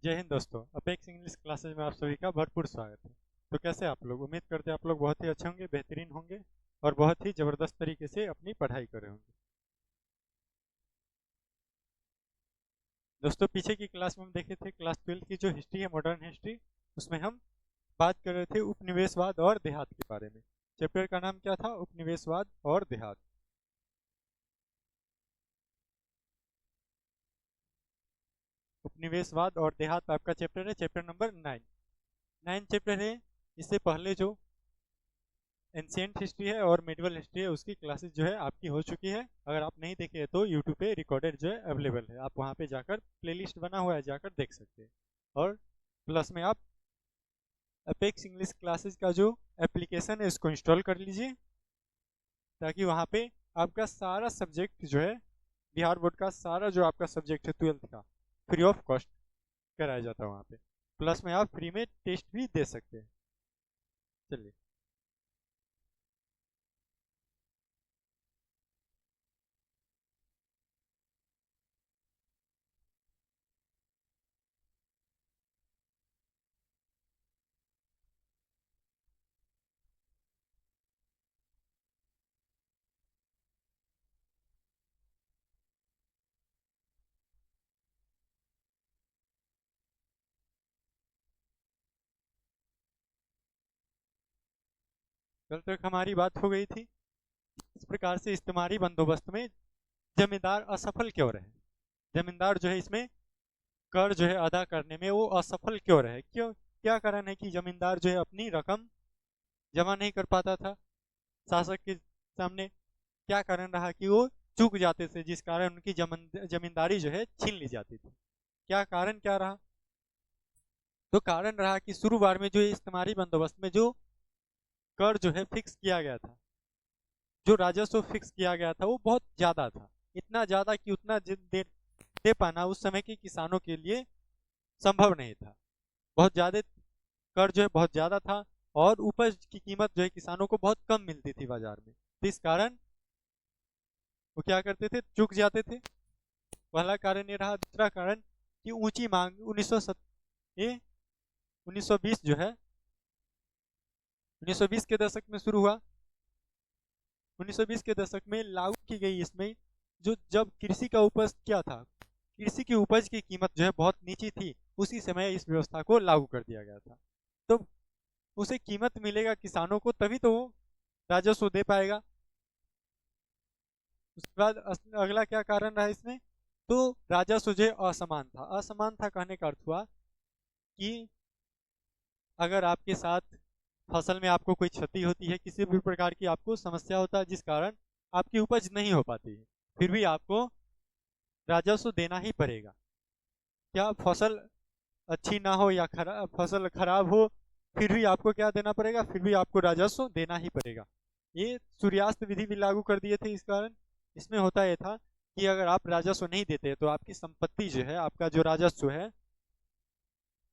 जय हिंद दोस्तों। Apex English classes में आप सभी का भरपूर स्वागत है। तो कैसे आप लोग? उम्मीद करते हैं आप लोग बहुत ही अच्छे होंगे, बेहतरीन होंगे और बहुत ही ज़बरदस्त तरीके से अपनी पढ़ाई कर रहे होंगे। दोस्तों, पीछे की क्लास में हम देखे थे क्लास 12 की जो हिस्ट्री है, मॉडर्न हिस्ट्री, उसमें हम बात कर रहे थे उपनिवेशवाद और देहात के बारे में। चैप्टर का नाम क्या था? उपनिवेशवाद और देहात। उपनिवेशवाद और देहात आपका चैप्टर है, चैप्टर नंबर 9। 9 चैप्टर है। इससे पहले जो एंशियंट हिस्ट्री है और मेडिवल हिस्ट्री है, उसकी क्लासेस जो है आपकी हो चुकी है। अगर आप नहीं देखे हैं तो यूट्यूब पे रिकॉर्डेड जो है अवेलेबल है, आप वहाँ पे जाकर प्लेलिस्ट बना हुआ है, जाकर देख सकते हैं। और प्लस में आप अपेक्स इंग्लिश क्लासेस का जो एप्लीकेशन है इसको इंस्टॉल कर लीजिए, ताकि वहाँ पे आपका सारा सब्जेक्ट जो है, बिहार बोर्ड का सारा जो आपका सब्जेक्ट है 12th का, फ्री ऑफ कॉस्ट कराया जाता है वहाँ पे। प्लस में आप फ्री में टेस्ट भी दे सकते हैं। चलिए, कल तक हमारी बात हो गई थी इस प्रकार से, इस्तेमारी बंदोबस्त में जमींदार असफल क्यों रहे। जमींदार जो है इसमें कर जो है अदा करने में वो असफल क्यों रहे, क्यों, क्या कारण है कि जमींदार जो है अपनी रकम जमा नहीं कर पाता था शासक के सामने? क्या कारण रहा कि वो चूक जाते थे, जिस कारण उनकी जमींदारी जो है छीन ली जाती थी? क्या कारण क्या रहा? तो कारण रहा कि शुरू बार में जो इस्तेमारी बंदोबस्त में जो कर जो है फिक्स किया गया था, जो राजस्व फिक्स किया गया था, वो बहुत ज्यादा था। इतना ज्यादा कि उतना दे पाना उस समय के किसानों के लिए संभव नहीं था। बहुत ज्यादा कर जो है बहुत ज्यादा था, और उपज की कीमत जो है किसानों को बहुत कम मिलती थी बाजार में। तो इस कारण वो क्या करते थे, चूक जाते थे। पहला कारण ये रहा। दूसरा कारण कि ऊंची मांग 1920 जो है, 1920 के दशक में शुरू हुआ। 1920 के दशक में लागू की गई इसमें, जो जब कृषि का उपज क्या था, कृषि की उपज की कीमत जो है बहुत नीची थी, उसी समय इस व्यवस्था को लागू कर दिया गया था। तो उसे कीमत मिलेगा किसानों को, तभी तो वो राजस्व दे पाएगा। उसके बाद अगला क्या कारण रहा इसमें? तो राजस्व जो है असमान था। असमान था कहने का अर्थ हुआ कि अगर आपके साथ फसल में आपको कोई क्षति होती है, किसी भी प्रकार की आपको समस्या होता है जिस कारण आपकी उपज नहीं हो पाती है, फिर भी आपको राजस्व देना ही पड़ेगा। क्या फसल अच्छी ना हो या खराब, फसल खराब हो, फिर भी आपको क्या देना पड़ेगा? फिर भी आपको राजस्व देना ही पड़ेगा। ये सूर्यास्त विधि भी लागू कर दिए थे इस कारण। इसमें होता यह था कि अगर आप राजस्व नहीं देते तो आपकी संपत्ति जो है, आपका जो राजस्व है,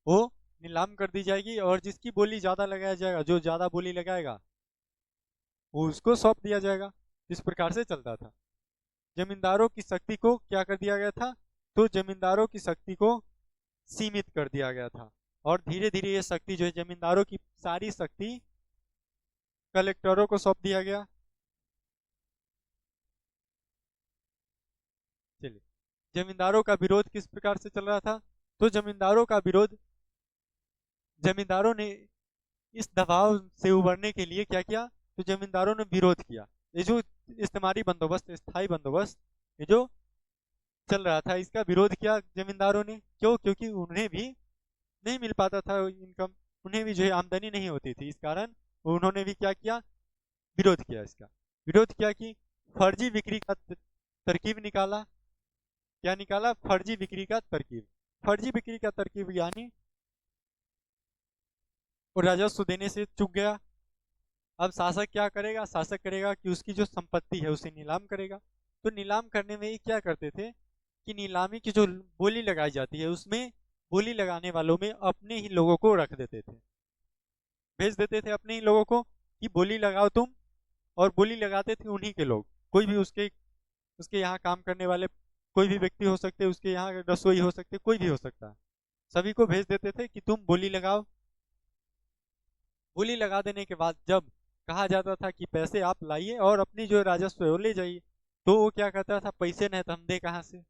वो नीलाम कर दी जाएगी, और जिसकी बोली ज्यादा लगाया जाएगा, जो ज्यादा बोली लगाएगा, वो उसको सौंप दिया जाएगा। इस प्रकार से चलता था। जमींदारों की शक्ति को क्या कर दिया गया था? तो जमींदारों की शक्ति को सीमित कर दिया गया था, और धीरे धीरे ये शक्ति जो है, जमींदारों की सारी शक्ति कलेक्टरों को सौंप दिया गया। चलिए, जमींदारों का विरोध किस प्रकार से चल रहा था? तो जमींदारों का विरोध, जमींदारों ने इस दबाव से उबरने के लिए क्या किया? तो जमींदारों ने विरोध किया। ये जो इस्तेमारी बंदोबस्त, स्थायी बंदोबस्त, ये जो चल रहा था, इसका विरोध किया जमींदारों ने। क्यों? क्योंकि उन्हें भी नहीं मिल पाता था इनकम, उन्हें भी जो है आमदनी नहीं होती थी। इस कारण उन्होंने भी क्या किया? विरोध किया इसका। विरोध किया कि फर्जी बिक्री का तरकीब निकाला। क्या निकाला? फर्जी बिक्री का तरकीब। फर्जी बिक्री का तरकीब यानी वो राजस्व देने से चूक गया। अब शासक क्या करेगा? शासक करेगा कि उसकी जो संपत्ति है उसे नीलाम करेगा। तो नीलाम करने में ये क्या करते थे कि नीलामी की जो बोली लगाई जाती है, उसमें बोली लगाने वालों में अपने ही लोगों को रख देते थे, भेज देते थे अपने ही लोगों को कि बोली लगाओ तुम। और बोली लगाते थे उन्हीं के लोग, कोई भी उसके उसके यहाँ काम करने वाले कोई भी व्यक्ति हो सकते, उसके यहाँ रसोई हो सकते, कोई भी हो सकता है। सभी को भेज देते थे कि तुम बोली लगाओ। बोली लगा देने के बाद जब कहा जाता था कि पैसे आप लाइए और अपनी जो राजस्व है वो ले जाइए, तो वो क्या कहता था, पैसे नहीं तो हम दे कहाँ से,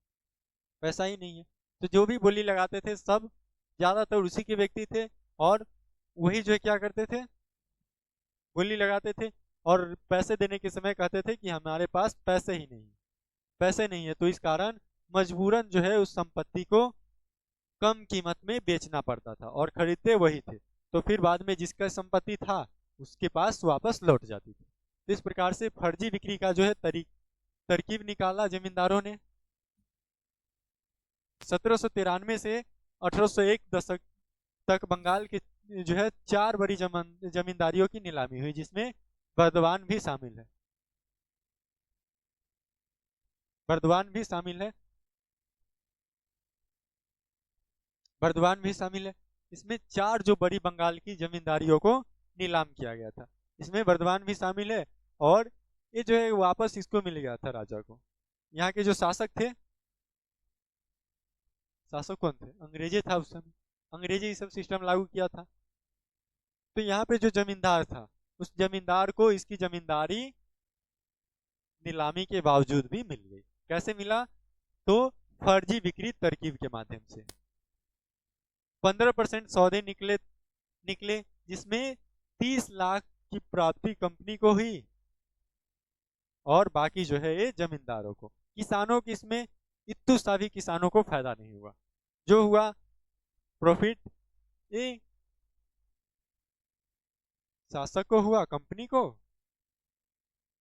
पैसा ही नहीं है। तो जो भी बोली लगाते थे सब ज्यादातर उसी के व्यक्ति थे, और वही जो है क्या करते थे, बोली लगाते थे, और पैसे देने के समय कहते थे कि हमारे पास पैसे ही नहीं, पैसे नहीं है। तो इस कारण मजबूरन जो है उस संपत्ति को कम कीमत में बेचना पड़ता था, और खरीदते वही थे। तो फिर बाद में जिसका संपत्ति था उसके पास वापस लौट जाती थी। तो इस प्रकार से फर्जी बिक्री का जो है तरकीब निकाला जमींदारों ने। 1793 से 1801 दशक तक बंगाल के जो है 4 बड़ी जमींदारियों की नीलामी हुई, जिसमें बर्दवान भी शामिल है। बर्दवान भी शामिल है। बर्दवान भी शामिल है। इसमें 4 जो बड़ी बंगाल की जमींदारियों को नीलाम किया गया था, इसमें बर्दवान भी शामिल है। और ये जो है वापस इसको मिल गया था राजा को। यहाँ के जो शासक थे, शासक कौन थे, अंग्रेजी था उस समय, अंग्रेजी ये सब सिस्टम लागू किया था। तो यहाँ पे जो जमींदार था, उस जमींदार को इसकी जमींदारी नीलामी के बावजूद भी मिल गई। कैसे मिला, तो फर्जी बिक्री तरकीब के माध्यम से। 15% सौदे निकले निकले जिसमें 30 लाख की प्राप्ति कंपनी को हुई, और बाकी जो है ये जमींदारों को। किसानों की इसमें इतु सा भी किसानों को फायदा नहीं हुआ। जो हुआ प्रॉफिट ये शासक को हुआ, कंपनी को।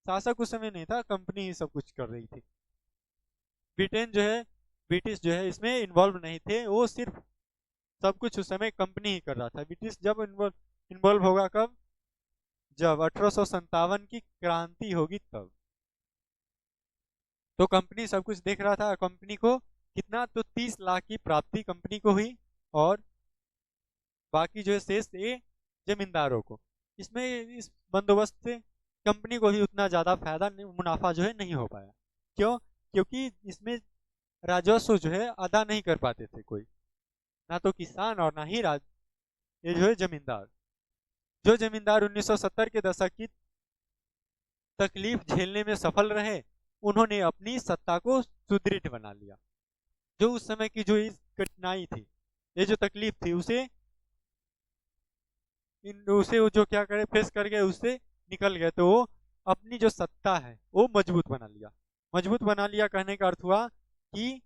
शासक उस समय नहीं था, कंपनी ही सब कुछ कर रही थी। ब्रिटेन जो है, ब्रिटिश जो है इसमें इन्वॉल्व नहीं थे, वो सिर्फ सब कुछ उस समय कंपनी ही कर रहा था। ब्रिटिश जब इन्वॉल्व होगा कब, जब 1857 की क्रांति होगी तब। तो कंपनी सब कुछ देख रहा था। कंपनी को कितना, तो 30 लाख की प्राप्ति कंपनी को हुई, और बाकी जो है शेष ये जमींदारों को। इसमें इस बंदोबस्त से कंपनी को भी उतना ज्यादा फायदा मुनाफा जो है नहीं हो पाया। क्यों, क्योंकि इसमें राजस्व जो है अदा नहीं कर पाते थे कोई, ना तो किसान और ना ही ये जो है जमींदार। जो जमींदार 1970 के दशक की तकलीफ झेलने में सफल रहे, उन्होंने अपनी सत्ता को सुदृढ़ बना लिया। जो उस समय की जो इस कठिनाई थी, ये जो तकलीफ थी, उसे वो जो क्या करे, फेस कर गए, उससे निकल गए। तो वो अपनी जो सत्ता है वो मजबूत बना लिया। मजबूत बना लिया कहने का अर्थ हुआ कि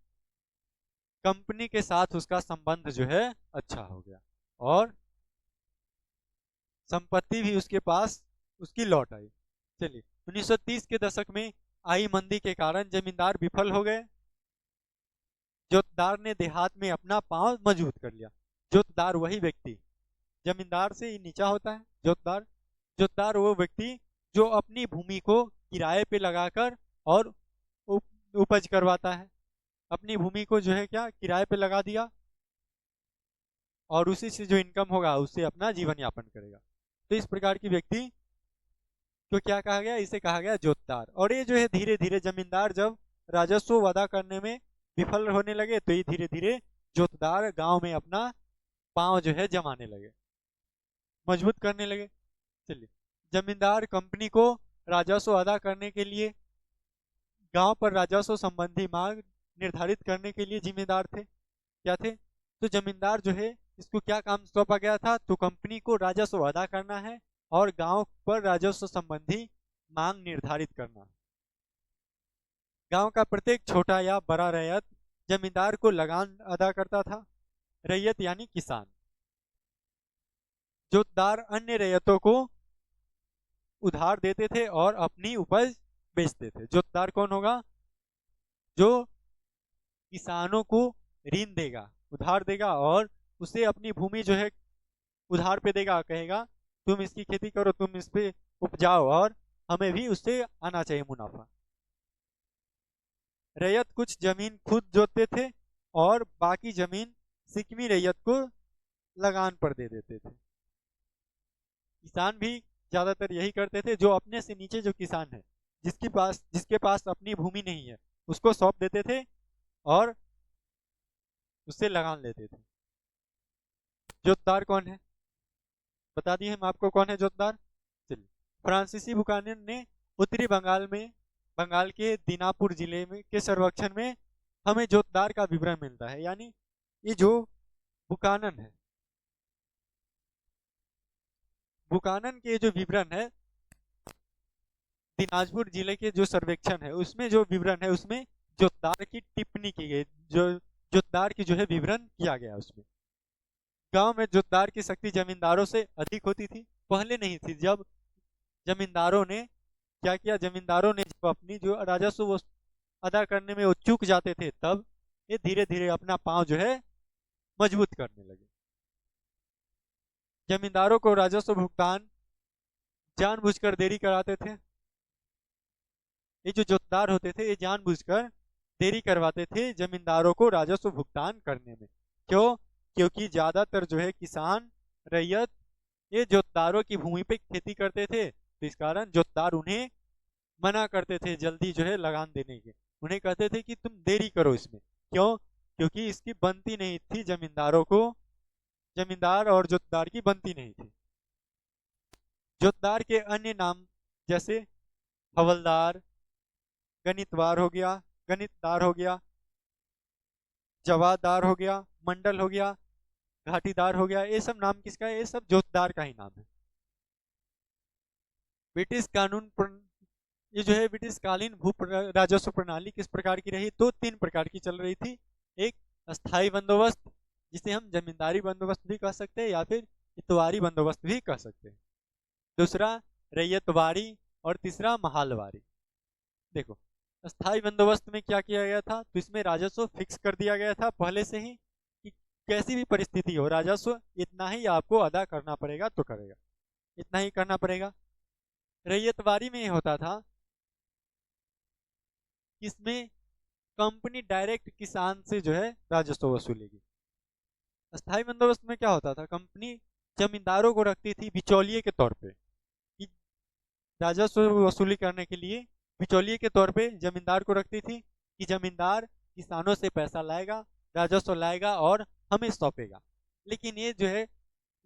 कंपनी के साथ उसका संबंध जो है अच्छा हो गया, और संपत्ति भी उसके पास उसकी लौट आई। चलिए, 1930 के दशक में आई मंदी के कारण जमींदार विफल हो गए। जोतदार ने देहात में अपना पांव मजबूत कर लिया। जोतदार वही व्यक्ति, जमींदार से ही नीचा होता है जोतदार। जोतदार वो व्यक्ति जो अपनी भूमि को किराए पे लगाकर और उपज करवाता है। अपनी भूमि को जो है क्या, किराए पे लगा दिया, और उसी से जो इनकम होगा उससे अपना जीवन यापन करेगा। तो इस प्रकार की व्यक्ति को क्या कहा गया, इसे कहा गया जोतदार। और ये जो है धीरे धीरे जमींदार जब राजस्व अदा करने में विफल होने लगे, तो ये धीरे धीरे जोतदार गांव में अपना पांव जो है जमाने लगे, मजबूत करने लगे। चलिए, जमींदार कंपनी को राजस्व अदा करने के लिए गांव पर राजस्व संबंधी मांग निर्धारित करने के लिए जिम्मेदार थे। क्या थे, तो जमींदार जो है इसको क्या काम सौंपा गया था, तो कंपनी को राजस्व अदा करना है और गांव पर राजस्व संबंधी मांग निर्धारित करना। गांव का प्रत्येक छोटा या बड़ा रैयत जमींदार को लगान अदा करता था। रैयत यानी किसान। जोतदार अन्य रैयतों को उधार देते थे और अपनी उपज बेचते थे। जोतदार कौन होगा, जो किसानों को ऋण देगा, उधार देगा, और उसे अपनी भूमि जो है उधार पे देगा, कहेगा तुम इसकी खेती करो, तुम इस पे उपजाओ, और हमें भी उससे आना चाहिए मुनाफा। रैयत कुछ जमीन खुद जोतते थे और बाकी जमीन सिकमी रैयत को लगान पर दे देते थे। किसान भी ज्यादातर यही करते थे, जो अपने से नीचे जो किसान है, जिसके पास अपनी भूमि नहीं है, उसको सौंप देते थे और उससे लगान लेते थे। जोतदार कौन है? बता दिए हम आपको कौन है जोतदार। चलिए, फ्रांसीसी बुकानन ने उत्तरी बंगाल के दीनापुर जिले में के सर्वेक्षण में हमें जोतदार का विवरण मिलता है। यानी ये जो बुकानन है, बुकानन के जो विवरण है, दिनाजपुर जिले के जो सर्वेक्षण है उसमें जो विवरण है उसमें जोतदार की टिप्पणी की गई, जो जोतदार की जो है विवरण किया गया उसमें। गांव में जोतदार की शक्ति जमींदारों से अधिक होती थी, पहले नहीं थी। जब जमींदारों ने क्या किया, जमींदारों ने जब अपनी जो राजस्व वो अदा करने में वो चूक जाते थे, तब ये धीरे धीरे अपना पांव जो है मजबूत करने लगे। जमींदारों को राजस्व भुगतान जानबूझकर देरी कराते थे। ये जो जोतदार होते थे ये जानबूझकर देरी करवाते थे जमींदारों को राजस्व भुगतान करने में। क्यों? क्योंकि ज्यादातर जो है किसान रैयत ये जोतदारों की भूमि पे खेती करते थे, तो इस कारण जोतदार उन्हें मना करते थे जल्दी जो है लगान देने के। उन्हें कहते थे कि तुम देरी करो इसमें। क्यों? क्योंकि इसकी बनती नहीं थी जमींदारों को, जमींदार और जोतदार की बनती नहीं थी। जोतदार के अन्य नाम जैसे हवलदार, गणितवार हो गया, गणितदार हो गया, जवादार हो गया, मंडल हो गया, घाटीदार हो गया, ये सब नाम किसका है? ये सब जोतदार का ही नाम है। ब्रिटिश कानून ये जो है ब्रिटिश कालीन राजस्व प्रणाली किस प्रकार की रही? तो 3 प्रकार की चल रही थी। एक अस्थाई बंदोबस्त, जिसे हम जमींदारी बंदोबस्त भी कह सकते हैं या फिर इतवारी बंदोबस्त भी कह सकते हैं। दूसरा रैयतवारी और तीसरा महालवारी। देखो, अस्थाई बंदोबस्त में क्या किया गया था, तो इसमें राजस्व फिक्स कर दिया गया था पहले से ही कि कैसी भी परिस्थिति हो राजस्व इतना ही आपको अदा करना पड़ेगा, तो करेगा, इतना ही करना पड़ेगा। रैयतवारी में ये होता था, इसमें कंपनी डायरेक्ट किसान से जो है राजस्व वसूलेगी। अस्थाई बंदोबस्त में क्या होता था, कंपनी जमींदारों को रखती थी बिचौलिए के तौर पे, कि राजस्व वसूली करने के लिए बिचौलिए के तौर पे जमींदार को रखती थी कि जमींदार किसानों से पैसा लाएगा, राजस्व लाएगा और हमें सौंपेगा। लेकिन ये जो है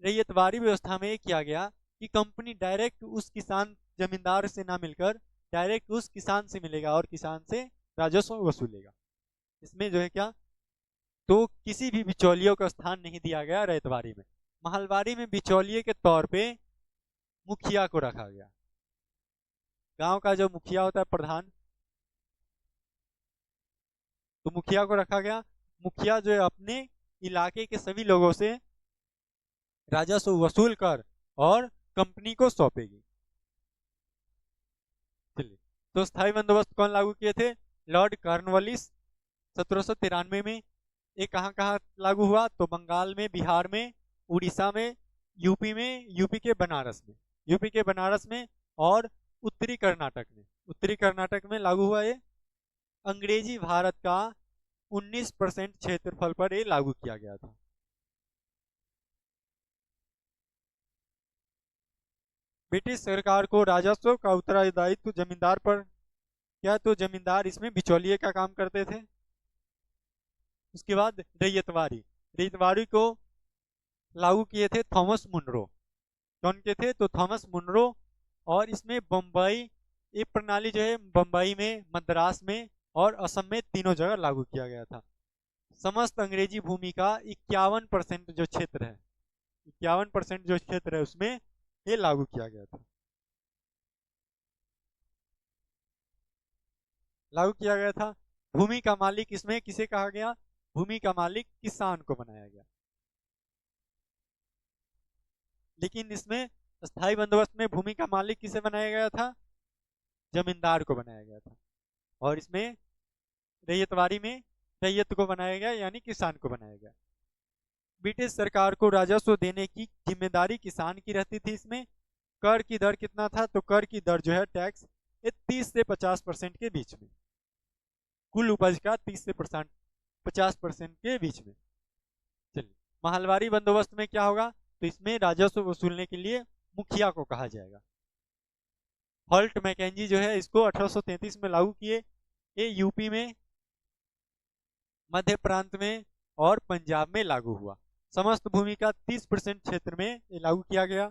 रैयतवारी व्यवस्था में ये किया गया कि कंपनी डायरेक्ट उस किसान जमींदार से ना मिलकर डायरेक्ट उस किसान से मिलेगा और किसान से राजस्व वसूलेगा। इसमें जो है क्या, तो किसी भी बिचौलियों का स्थान नहीं दिया गया रैयतवारी में। महलवारी में बिचौलिए के तौर पे मुखिया को रखा गया। गांव का जो मुखिया होता है, प्रधान, तो मुखिया को रखा गया। मुखिया जो है अपने इलाके के सभी लोगों से राजस्व वसूल कर और कंपनी को सौंपेगी। चलिए, तो स्थायी बंदोबस्त कौन लागू किए थे? लॉर्ड कॉर्नवालिस 1793 में। ये कहाँ कहाँ लागू हुआ? तो बंगाल में, बिहार में, उड़ीसा में, यूपी के बनारस में, यूपी के बनारस में और उत्तरी कर्नाटक में, उत्तरी कर्नाटक में लागू हुआ ये। अंग्रेजी भारत का 19% क्षेत्रफल पर ये लागू किया गया था। ब्रिटिश सरकार को राजस्व का उत्तरदायित्व जमींदार पर क्या, तो जमींदार इसमें बिचौलिए का काम करते थे। उसके बाद रैयतवारी, रैयतवारी को लागू किए थे थॉमस मुनरो। कौन के थे? तो थॉमस मुनरो। और इसमें बम्बई, ये प्रणाली जो है बम्बई में, मद्रास में और असम में तीनों जगह लागू किया गया था। समस्त अंग्रेजी भूमि का 51% जो क्षेत्र है, 51% जो क्षेत्र है उसमें ये लागू किया गया था, लागू किया गया था। भूमि का मालिक इसमें किसे कहा गया? भूमि का मालिक किसान को बनाया गया। लेकिन इसमें स्थायी बंदोबस्त में भूमि का मालिक किसे बनाया गया था? जमींदार को बनाया गया था। और इसमें रैयतवारी में रैयत को बनाया गया, यानी किसान को बनाया गया। ब्रिटिश सरकार को राजस्व देने की जिम्मेदारी किसान की रहती थी। इसमें कर की दर कितना था? तो कर की दर जो है टैक्स, ये 30 से 50% के बीच में, कुल उपज का 30 से 50% के बीच में। चलिए, महलवारी बंदोबस्त में क्या होगा? तो इसमें राजस्व वसूलने के लिए मुखिया को कहा जाएगा। हॉल्ट मैकेंजी जो है इसको 1833 में लागू किए। ये यूपी में, मध्य प्रांत में और पंजाब में लागू हुआ। समस्त भूमि का 30% क्षेत्र में ये लागू किया गया।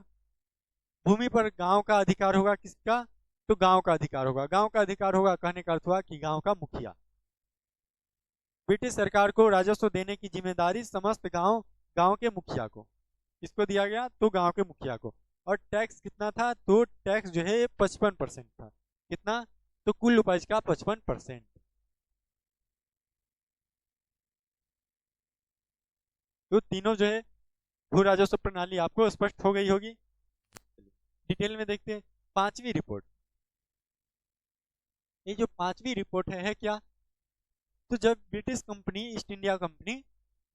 भूमि पर गांव का अधिकार होगा, किसका? तो गांव का अधिकार होगा। गांव का अधिकार होगा कहने का अर्थ हुआ कि गांव का मुखिया। ब्रिटिश सरकार को राजस्व देने की जिम्मेदारी समस्त गांव के मुखिया को, किसको दिया गया? तो गांव के मुखिया को। और टैक्स कितना था? तो टैक्स जो है 55% था। कितना? तो कुल उपज का 55%। तो तीनों जो है भू राजस्व प्रणाली आपको स्पष्ट हो गई होगी। डिटेल में देखते हैं पांचवी रिपोर्ट। ये जो पांचवी रिपोर्ट है क्या? तो जब British company, east India company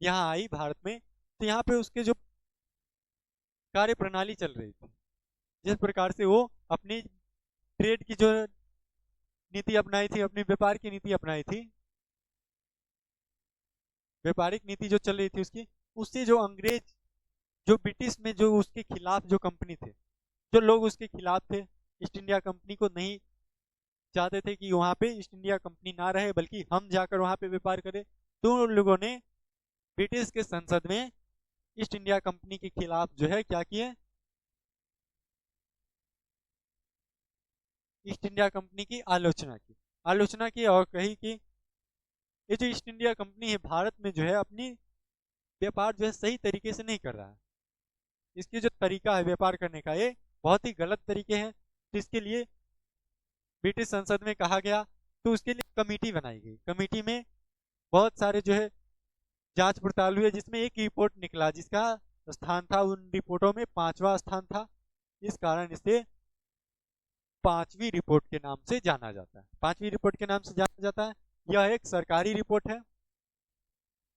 यहाँ आई भारत में, तो यहाँ पे उसके जो कार्य प्रणाली चल रही थी, जिस प्रकार से वो अपनी ट्रेड की जो नीति अपनाई थी, अपनी व्यापार की नीति अपनाई थी, व्यापारिक नीति जो चल रही थी उसकी, उससे जो अंग्रेज, जो ब्रिटिश में जो उसके खिलाफ जो कंपनी थे, जो लोग उसके खिलाफ थे, ईस्ट इंडिया कंपनी को नहीं चाहते थे कि वहाँ पे ईस्ट इंडिया कंपनी ना रहे, बल्कि हम जाकर वहाँ पे व्यापार करें, तो उन लोगों ने ब्रिटिश के संसद में ईस्ट इंडिया कंपनी के खिलाफ जो है क्या किए? ईस्ट इंडिया कंपनी की आलोचना की और कही कि ये जो ईस्ट इंडिया कंपनी है भारत में जो है अपनी व्यापार जो है सही तरीके से नहीं कर रहा है। इसकी जो तरीका है व्यापार करने का, ये बहुत ही गलत तरीके हैं। तो इसके लिए ब्रिटिश संसद में कहा गया, तो उसके लिए कमेटी बनाई गई। कमेटी में बहुत सारे जो है जांच पड़ताल हुई, जिसमें एक रिपोर्ट निकला जिसका स्थान था उन रिपोर्टों में 5वां स्थान था। इस कारण इसे पांचवी रिपोर्ट के नाम से जाना जाता है। पांचवी रिपोर्ट के नाम से जाना जाता है। यह एक सरकारी रिपोर्ट है।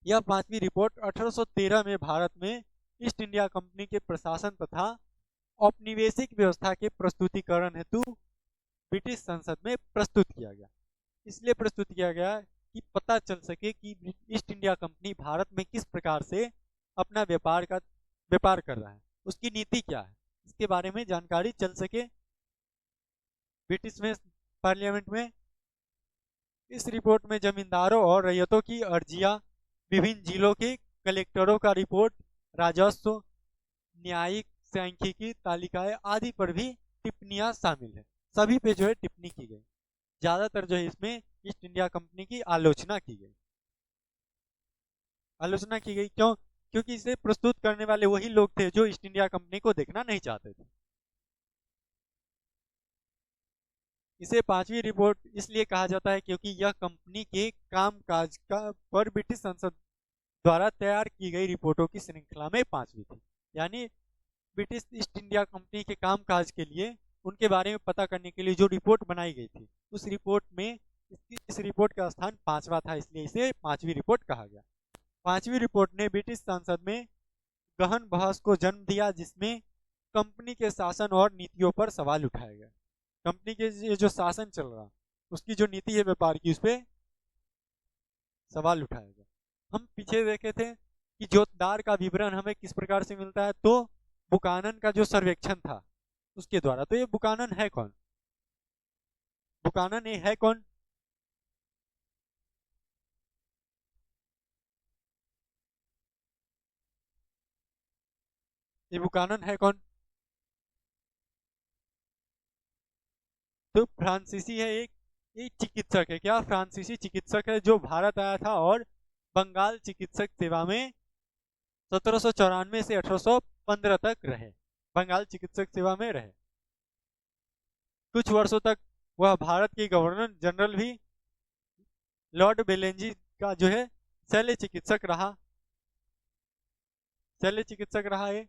यह पांचवी रिपोर्ट 1813 में भारत में ईस्ट इंडिया कंपनी के प्रशासन तथा औपनिवेशिक व्यवस्था के प्रस्तुतिकरण हेतु ब्रिटिश संसद में प्रस्तुत किया गया। इसलिए प्रस्तुत किया गया कि पता चल सके कि ईस्ट इंडिया कंपनी भारत में किस प्रकार से अपना व्यापार कर रहा है, उसकी नीति क्या है, इसके बारे में जानकारी चल सके ब्रिटिश में पार्लियामेंट में। इस रिपोर्ट में जमींदारों और रैयतों की अर्जियां, विभिन्न जिलों के कलेक्टरों का रिपोर्ट, राजस्व, न्यायिक, सांख्यिकी, तालिकाएं आदि पर भी टिप्पणियां शामिल है। सभी पे जो है टिप्पणी की गई। ज्यादातर जो है इसमें ईस्ट इंडिया कंपनी की आलोचना की गई। आलोचना की गई क्यों? क्योंकि इसे प्रस्तुत करने वाले वही लोग थे जो ईस्ट इंडिया कंपनी को देखना नहीं चाहते थे। इसे पांचवी रिपोर्ट इसलिए कहा जाता है क्योंकि यह कंपनी के कामकाज का पर ब्रिटिश संसद द्वारा तैयार की गई रिपोर्टों की श्रृंखला में पांचवी थी। यानी ब्रिटिश ईस्ट इंडिया कंपनी के कामकाज के लिए, उनके बारे में पता करने के लिए जो रिपोर्ट बनाई गई थी, उस रिपोर्ट में इस रिपोर्ट का स्थान 5वां था, इसलिए इसे पांचवी रिपोर्ट कहा गया। पांचवी रिपोर्ट ने ब्रिटिश संसद में गहन बहस को जन्म दिया, जिसमें कंपनी के शासन और नीतियों पर सवाल उठाए गए। कंपनी के ये जो शासन चल रहा, उसकी जो नीति है व्यापार की, उस पर सवाल उठाया गया। हम पीछे देखे थे कि जोतदार का विवरण हमें किस प्रकार से मिलता है, तो बुकानन का जो सर्वेक्षण था उसके द्वारा। तो ये बुकानन है कौन? बुकानन ये है कौन? ये बुकानन है कौन? तो फ्रांसीसी है, एक चिकित्सक है। क्या? फ्रांसीसी चिकित्सक है जो भारत आया था और बंगाल चिकित्सक सेवा में 1794 से 1815 तक रहे। बंगाल चिकित्सक सेवा में रहे। कुछ वर्षों तक वह भारत के गवर्नर जनरल भी लॉर्ड बेलेंजी का जो है शल्य चिकित्सक रहा। शल्य चिकित्सक रहा है।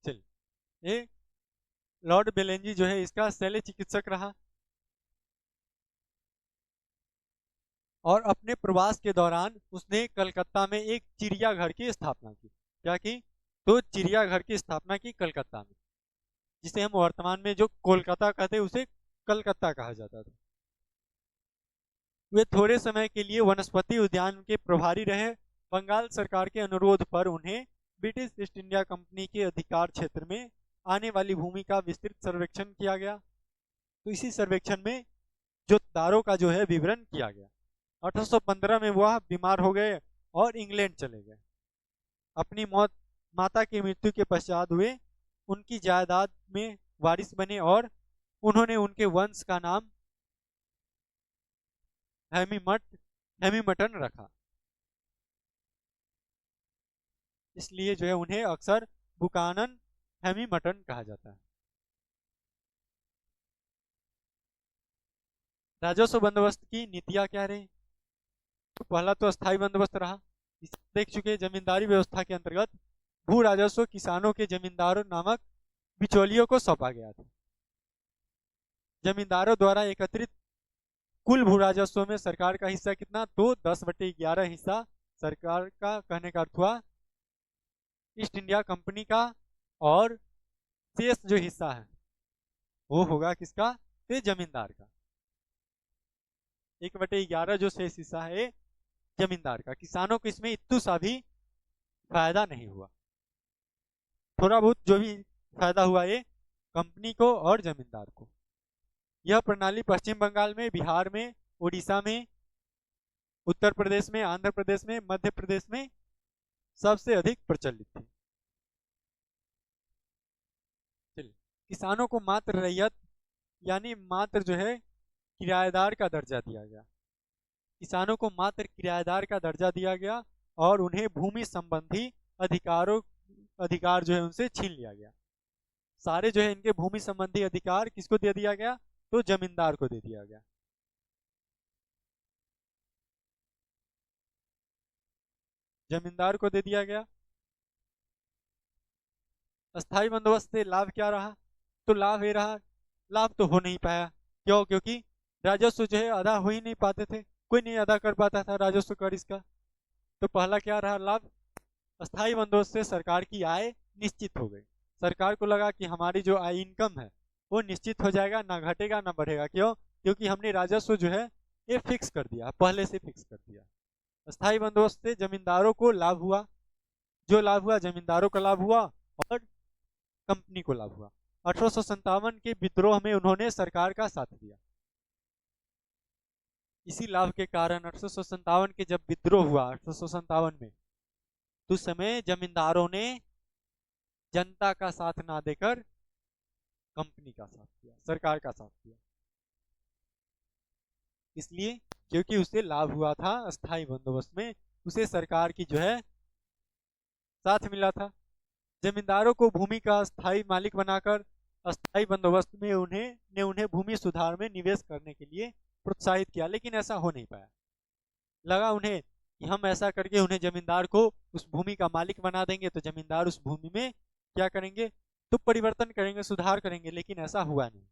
चल, ये लॉर्ड बेलेंजी जो है इसका शल्य चिकित्सक रहा और अपने प्रवास के दौरान उसने कलकत्ता में एक चिड़ियाघर की स्थापना की। क्या की? तो चिड़ियाघर की स्थापना की कलकत्ता में, जिसे हम वर्तमान में जो कोलकाता कहते हैं उसे कलकत्ता कहा जाता था। वे थोड़े समय के लिए वनस्पति उद्यान के प्रभारी रहे। बंगाल सरकार के अनुरोध पर उन्हें ब्रिटिश ईस्ट इंडिया कंपनी के अधिकार क्षेत्र में आने वाली भूमि का विस्तृत सर्वेक्षण किया गया। तो इसी सर्वेक्षण में जो दारों का जो है विवरण किया गया। 1815 में वह बीमार हो गए और इंग्लैंड चले गए। अपनी मौत माता की मृत्यु के पश्चात हुए उनकी जायदाद में वारिस बने और उन्होंने उनके वंश का नाम हैमिमटन रखा। इसलिए जो है उन्हें अक्सर बुकानन हैमिमटन कहा जाता है। राजस्व बंदोबस्त की नीतियां क्या रही? तो पहला तो अस्थायी बंदोबस्त रहा। इसे देख चुके। जमींदारी व्यवस्था के अंतर्गत भू राजस्व किसानों के जमींदारों नामक बिचौलियों को सौंपा गया था। जमींदारों द्वारा एकत्रित कुल भू राजस्व में सरकार का हिस्सा कितना? तो 10/11 हिस्सा सरकार का, कहने का अर्थ हुआ ईस्ट इंडिया कंपनी का, और शेष जो हिस्सा है वो होगा किसका? तो जमींदार का। 1/11 जो शेष हिस्सा है जमींदार का। किसानों को इसमें इतू सा भी फायदा नहीं हुआ। थोड़ा बहुत जो भी फायदा हुआ ये कंपनी को और जमींदार को। यह प्रणाली पश्चिम बंगाल में, बिहार में, उड़ीसा में, उत्तर प्रदेश में, आंध्र प्रदेश में, मध्य प्रदेश में सबसे अधिक प्रचलित थी। चलिए, किसानों को मात्र रैयत यानी मात्र जो है किराएदार का दर्जा दिया गया। किसानों को मात्र किराएदार का दर्जा दिया गया और उन्हें भूमि संबंधी अधिकार जो है उनसे छीन लिया गया। सारे जो है इनके भूमि संबंधी अधिकार किसको दे दिया गया? तो जमींदार को दे दिया गया। जमींदार को दे दिया गया। अस्थाई बंदोबस्त से लाभ क्या रहा? तो लाभ ये रहा, लाभ तो हो नहीं पाया। क्यों? क्योंकि राजस्व जो है अदा हो ही नहीं पाते थे, कोई नहीं अदा कर पाता था राजस्व कर इसका। तो पहला क्या रहा लाभ? अस्थाई बंदोबस्त से सरकार की आय निश्चित हो गई। सरकार को लगा कि हमारी जो आय इनकम है वो निश्चित हो जाएगा, ना घटेगा ना बढ़ेगा। क्यों? क्योंकि हमने राजस्व जो है ये फिक्स कर दिया, पहले से फिक्स कर दिया। अस्थाई बंदोबस्त से जमींदारों को लाभ हुआ। जो लाभ हुआ जमींदारों का लाभ हुआ और कंपनी को लाभ हुआ। 1857 के विद्रोह में उन्होंने सरकार का साथ दिया। इसी लाभ के कारण 1857 के जब विद्रोह हुआ 1857 में, तो उस समय जमींदारों ने जनता का साथ ना देकर कंपनी का साथ दिया, सरकार का साथ दिया। इसलिए क्योंकि उसे लाभ हुआ था अस्थाई बंदोबस्त में, उसे सरकार की जो है साथ मिला था। जमींदारों को भूमि का अस्थाई मालिक बनाकर अस्थाई बंदोबस्त में उन्हें भूमि सुधार में निवेश करने के लिए प्रोत्साहित किया, लेकिन ऐसा हो नहीं पाया। लगा उन्हें कि हम ऐसा करके उन्हें जमींदार को उस भूमि का मालिक बना देंगे तो जमींदार उस भूमि में क्या करेंगे? तो परिवर्तन करेंगे, सुधार करेंगे, लेकिन ऐसा हुआ नहीं।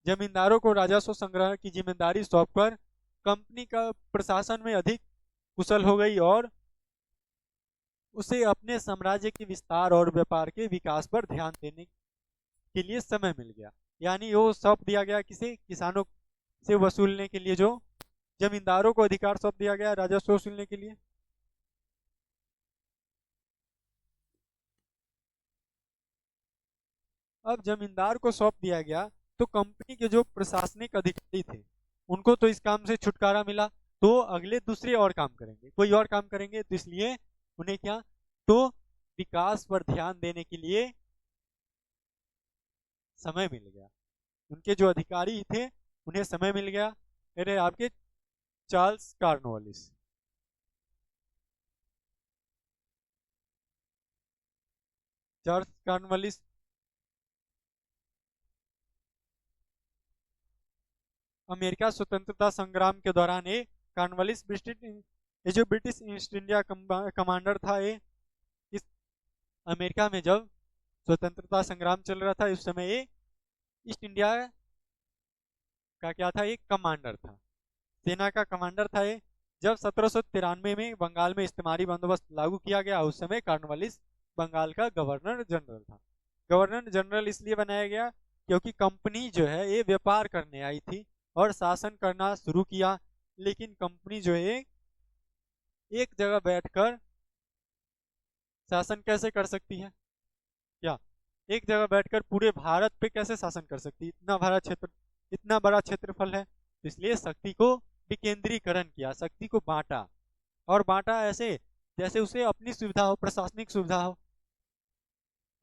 जमींदारों को राजस्व संग्रह की जिम्मेदारी सौंपकर कंपनी का प्रशासन में अधिक कुशल हो गई और उसे अपने साम्राज्य के विस्तार और व्यापार के विकास पर ध्यान देने के लिए समय मिल गया। यानी वो सौंप दिया गया किसे? किसानों से वसूलने के लिए, जो जमींदारों को अधिकार सौंप दिया गया राजस्व वसूलने के लिए। अब जमींदार को सौंप दिया गया तो कंपनी के जो प्रशासनिक अधिकारी थे उनको तो इस काम से छुटकारा मिला, तो अगले दूसरे और काम करेंगे, कोई और काम करेंगे। तो इसलिए उन्हें क्या? तो विकास पर ध्यान देने के लिए समय मिल गया। उनके जो अधिकारी थे उन्हें समय मिल गया। अरे आपके Charles Cornwallis, Charles Cornwallis America स्वतंत्रता संग्राम के दौरान कॉर्नवालिस ये जो ब्रिटिश ईस्ट इंडिया कमांडर था, ये इस अमेरिका में जब स्वतंत्रता संग्राम चल रहा था उस समय ये ईस्ट इंडिया का क्या था? एक कमांडर था, सेना का कमांडर था ये। जब 1793 में बंगाल में इस्तेमारी बंदोबस्त लागू किया गया उस समय कॉर्नवालिस बंगाल का गवर्नर जनरल था। गवर्नर जनरल इसलिए बनाया गया क्योंकि कंपनी जो है ये व्यापार करने आई थी और शासन करना शुरू किया, लेकिन कंपनी जो है एक जगह बैठकर शासन कैसे कर सकती है? क्या एक जगह बैठकर पूरे भारत पे कैसे शासन कर सकती है? इतना बड़ा क्षेत्रफल है, तो इसलिए शक्ति को विकेंद्रीकरण किया, शक्ति को बांटा। और बांटा ऐसे जैसे उसे अपनी सुविधा हो, प्रशासनिक सुविधा हो।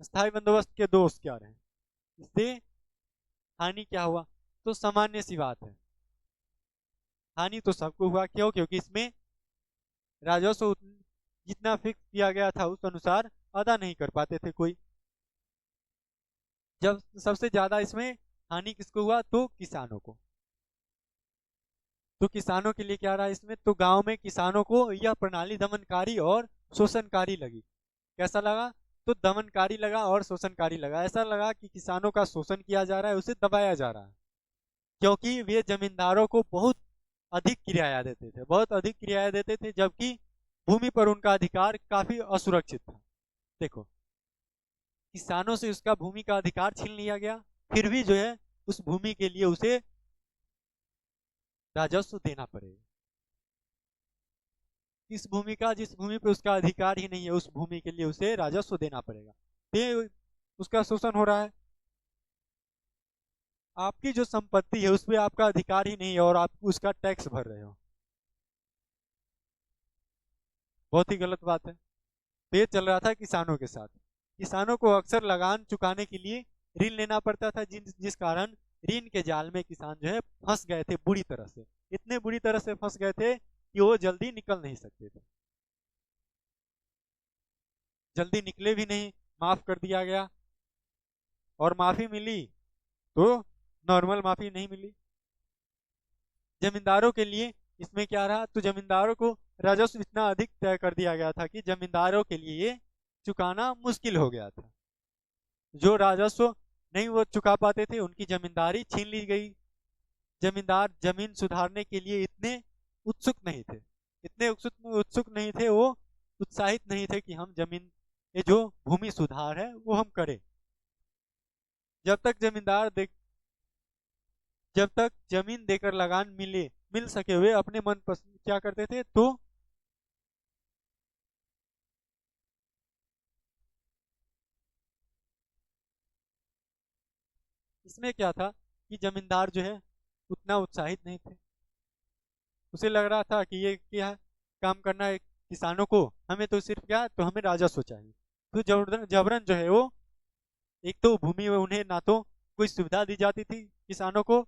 स्थायी बंदोबस्त के दोष क्या रहे? इससे हानि क्या हुआ? तो सामान्य सी बात है, हानि तो सबको हुआ। क्यों? क्योंकि इसमें राजस्व जितना फिक्स किया गया था उस अनुसार अदा नहीं कर पाते थे कोई। जब सबसे ज्यादा इसमें हानि किसको हुआ? तो किसानों को। तो किसानों के लिए क्या रहा इसमें? तो गांव में किसानों को यह प्रणाली दमनकारी और शोषणकारी लगी। कैसा लगा? तो दमनकारी लगा और शोषणकारी लगा। ऐसा लगा कि किसानों का शोषण किया जा रहा है, उसे दबाया जा रहा है, क्योंकि वे जमींदारों को बहुत अधिक किराया देते थे, बहुत अधिक किराया देते थे, जबकि भूमि पर उनका अधिकार काफी असुरक्षित था। देखो, किसानों से उसका भूमि का अधिकार छीन लिया गया, फिर भी जो है उस भूमि के लिए उसे राजस्व देना पड़ेगा। इस भूमि का, जिस भूमि पे उसका अधिकार ही नहीं है, उस भूमि के लिए उसे राजस्व देना पड़ेगा। ये उसका शोषण हो रहा है। आपकी जो संपत्ति है उस पर आपका अधिकार ही नहीं है और आप उसका टैक्स भर रहे हो। बहुत ही गलत बात है। तो ये चल रहा था किसानों के साथ। किसानों को अक्सर लगान चुकाने के लिए ऋण लेना पड़ता था, जिस कारण ऋण के जाल में किसान जो है फंस गए थे बुरी तरह से। इतने बुरी तरह से फंस गए थे कि वो जल्दी निकल नहीं सकते थे। जल्दी निकले भी नहीं, माफ कर दिया गया। और माफी मिली तो नॉर्मल माफी नहीं मिली। जमींदारों के लिए इसमें क्या रहा? तो जमींदारों को राजस्व इतना अधिक तय कर दिया गया था कि जमींदारों के लिए ये चुकाना मुश्किल हो गया था। जो राजस्व नहीं वो चुका पाते थे, उनकी जमींदारी छीन ली गई। जमींदार जमीन सुधारने के लिए इतने उत्सुक नहीं थे, इतने उत्सुक नहीं थे, वो उत्साहित नहीं थे कि हम जमीन, ये जो भूमि सुधार है वो हम करें। जब तक जमींदार देख जब तक जमीन देकर लगान मिल सके, वे अपने मन पसंद क्या करते थे? तो इसमें क्या था कि जमींदार जो है उतना उत्साहित नहीं थे। उसे लग रहा था कि ये क्या काम करना है किसानों को, हमें तो सिर्फ क्या, तो हमें राजस्व चाहिए। तो जबरन जबरन जो है वो, एक तो भूमि में उन्हें ना तो कोई सुविधा दी जाती थी किसानों को,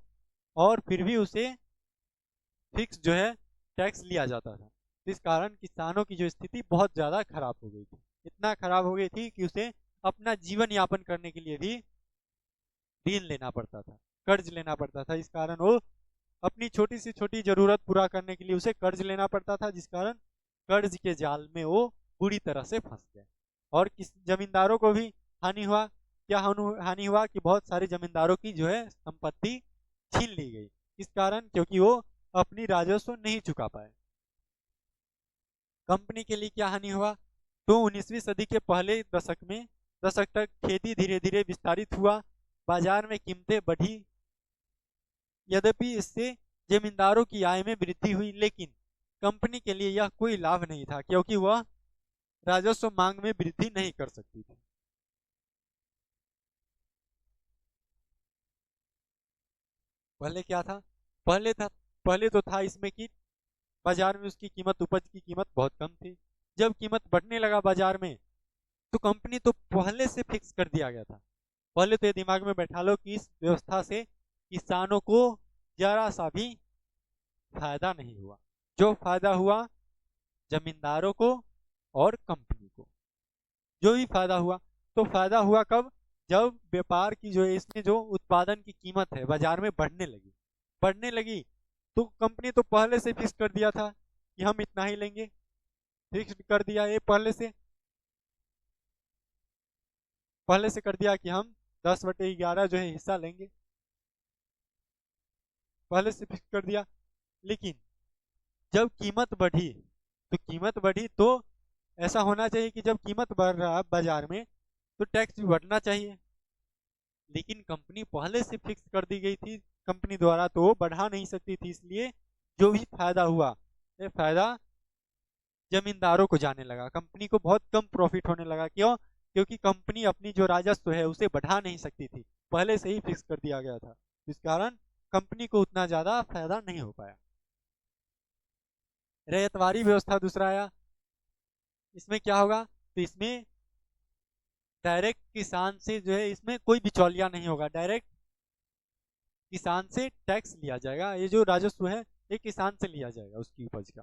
और फिर भी उसे फिक्स जो है टैक्स लिया जाता था। इस कारण किसानों की जो स्थिति बहुत ज्यादा खराब हो गई थी। इतना खराब हो गई थी कि उसे अपना जीवन यापन करने के लिए भी ऋण लेना पड़ता था, कर्ज लेना पड़ता था। इस कारण वो अपनी छोटी से छोटी जरूरत पूरा करने के लिए उसे कर्ज लेना पड़ता था, जिस कारण कर्ज के जाल में वो बुरी तरह से फंस गए। और किस जमींदारों को भी हानि हुआ। क्या हानि हुआ? कि बहुत सारे जमींदारों की जो है संपत्ति छीन ली गई। इस कारण, क्योंकि वो अपनी राजस्व नहीं चुका पाए। कंपनी के लिए क्या हानि हुआ? तो 19वीं सदी के पहले दशक तक खेती धीरे धीरे विस्तारित हुआ, बाजार में कीमतें बढ़ी। यद्यपि इससे जमींदारों की आय में वृद्धि हुई, लेकिन कंपनी के लिए यह कोई लाभ नहीं था, क्योंकि वह राजस्व मांग में वृद्धि नहीं कर सकती थी। पहले क्या था? पहले था पहले तो था इसमें कि बाजार में उसकी कीमत, उपज की कीमत बहुत कम थी। जब कीमत बढ़ने लगा बाजार में, तो कंपनी तो पहले से फिक्स कर दिया गया था। पहले तो ये दिमाग में बैठा लो कि इस व्यवस्था से किसानों को जरा सा भी फायदा नहीं हुआ। जो फायदा हुआ जमींदारों को और कंपनी को। जो भी फायदा हुआ, तो फायदा हुआ कब? जब व्यापार की जो है, इसमें जो उत्पादन की कीमत है बाजार में बढ़ने लगी, तो कंपनी तो पहले से फिक्स कर दिया था कि हम इतना ही लेंगे। फिक्स कर दिया, ये पहले से कर दिया कि हम 10/11 जो है हिस्सा लेंगे, पहले से फिक्स कर दिया। लेकिन जब कीमत बढ़ी तो ऐसा होना चाहिए कि जब कीमत बढ़ रहा है बाजार में, तो टैक्स भी बढ़ना चाहिए। लेकिन कंपनी पहले से फिक्स कर दी गई थी कंपनी द्वारा, तो वो बढ़ा नहीं सकती थी। इसलिए जो भी फायदा हुआ, ये फायदा जमींदारों को जाने लगा, कंपनी को बहुत कम प्रॉफिट होने लगा। क्यों? क्योंकि कंपनी अपनी जो राजस्व है उसे बढ़ा नहीं सकती थी, पहले से ही फिक्स कर दिया गया था। इस कारण कंपनी को उतना ज्यादा फायदा नहीं हो पाया। रैयतवाड़ी व्यवस्था दूसरा आया। इसमें क्या होगा? तो इसमें डायरेक्ट किसान से जो है, इसमें कोई बिचौलिया नहीं होगा, डायरेक्ट किसान से टैक्स लिया जाएगा। ये जो राजस्व है ये किसान से लिया जाएगा उसकी उपज का।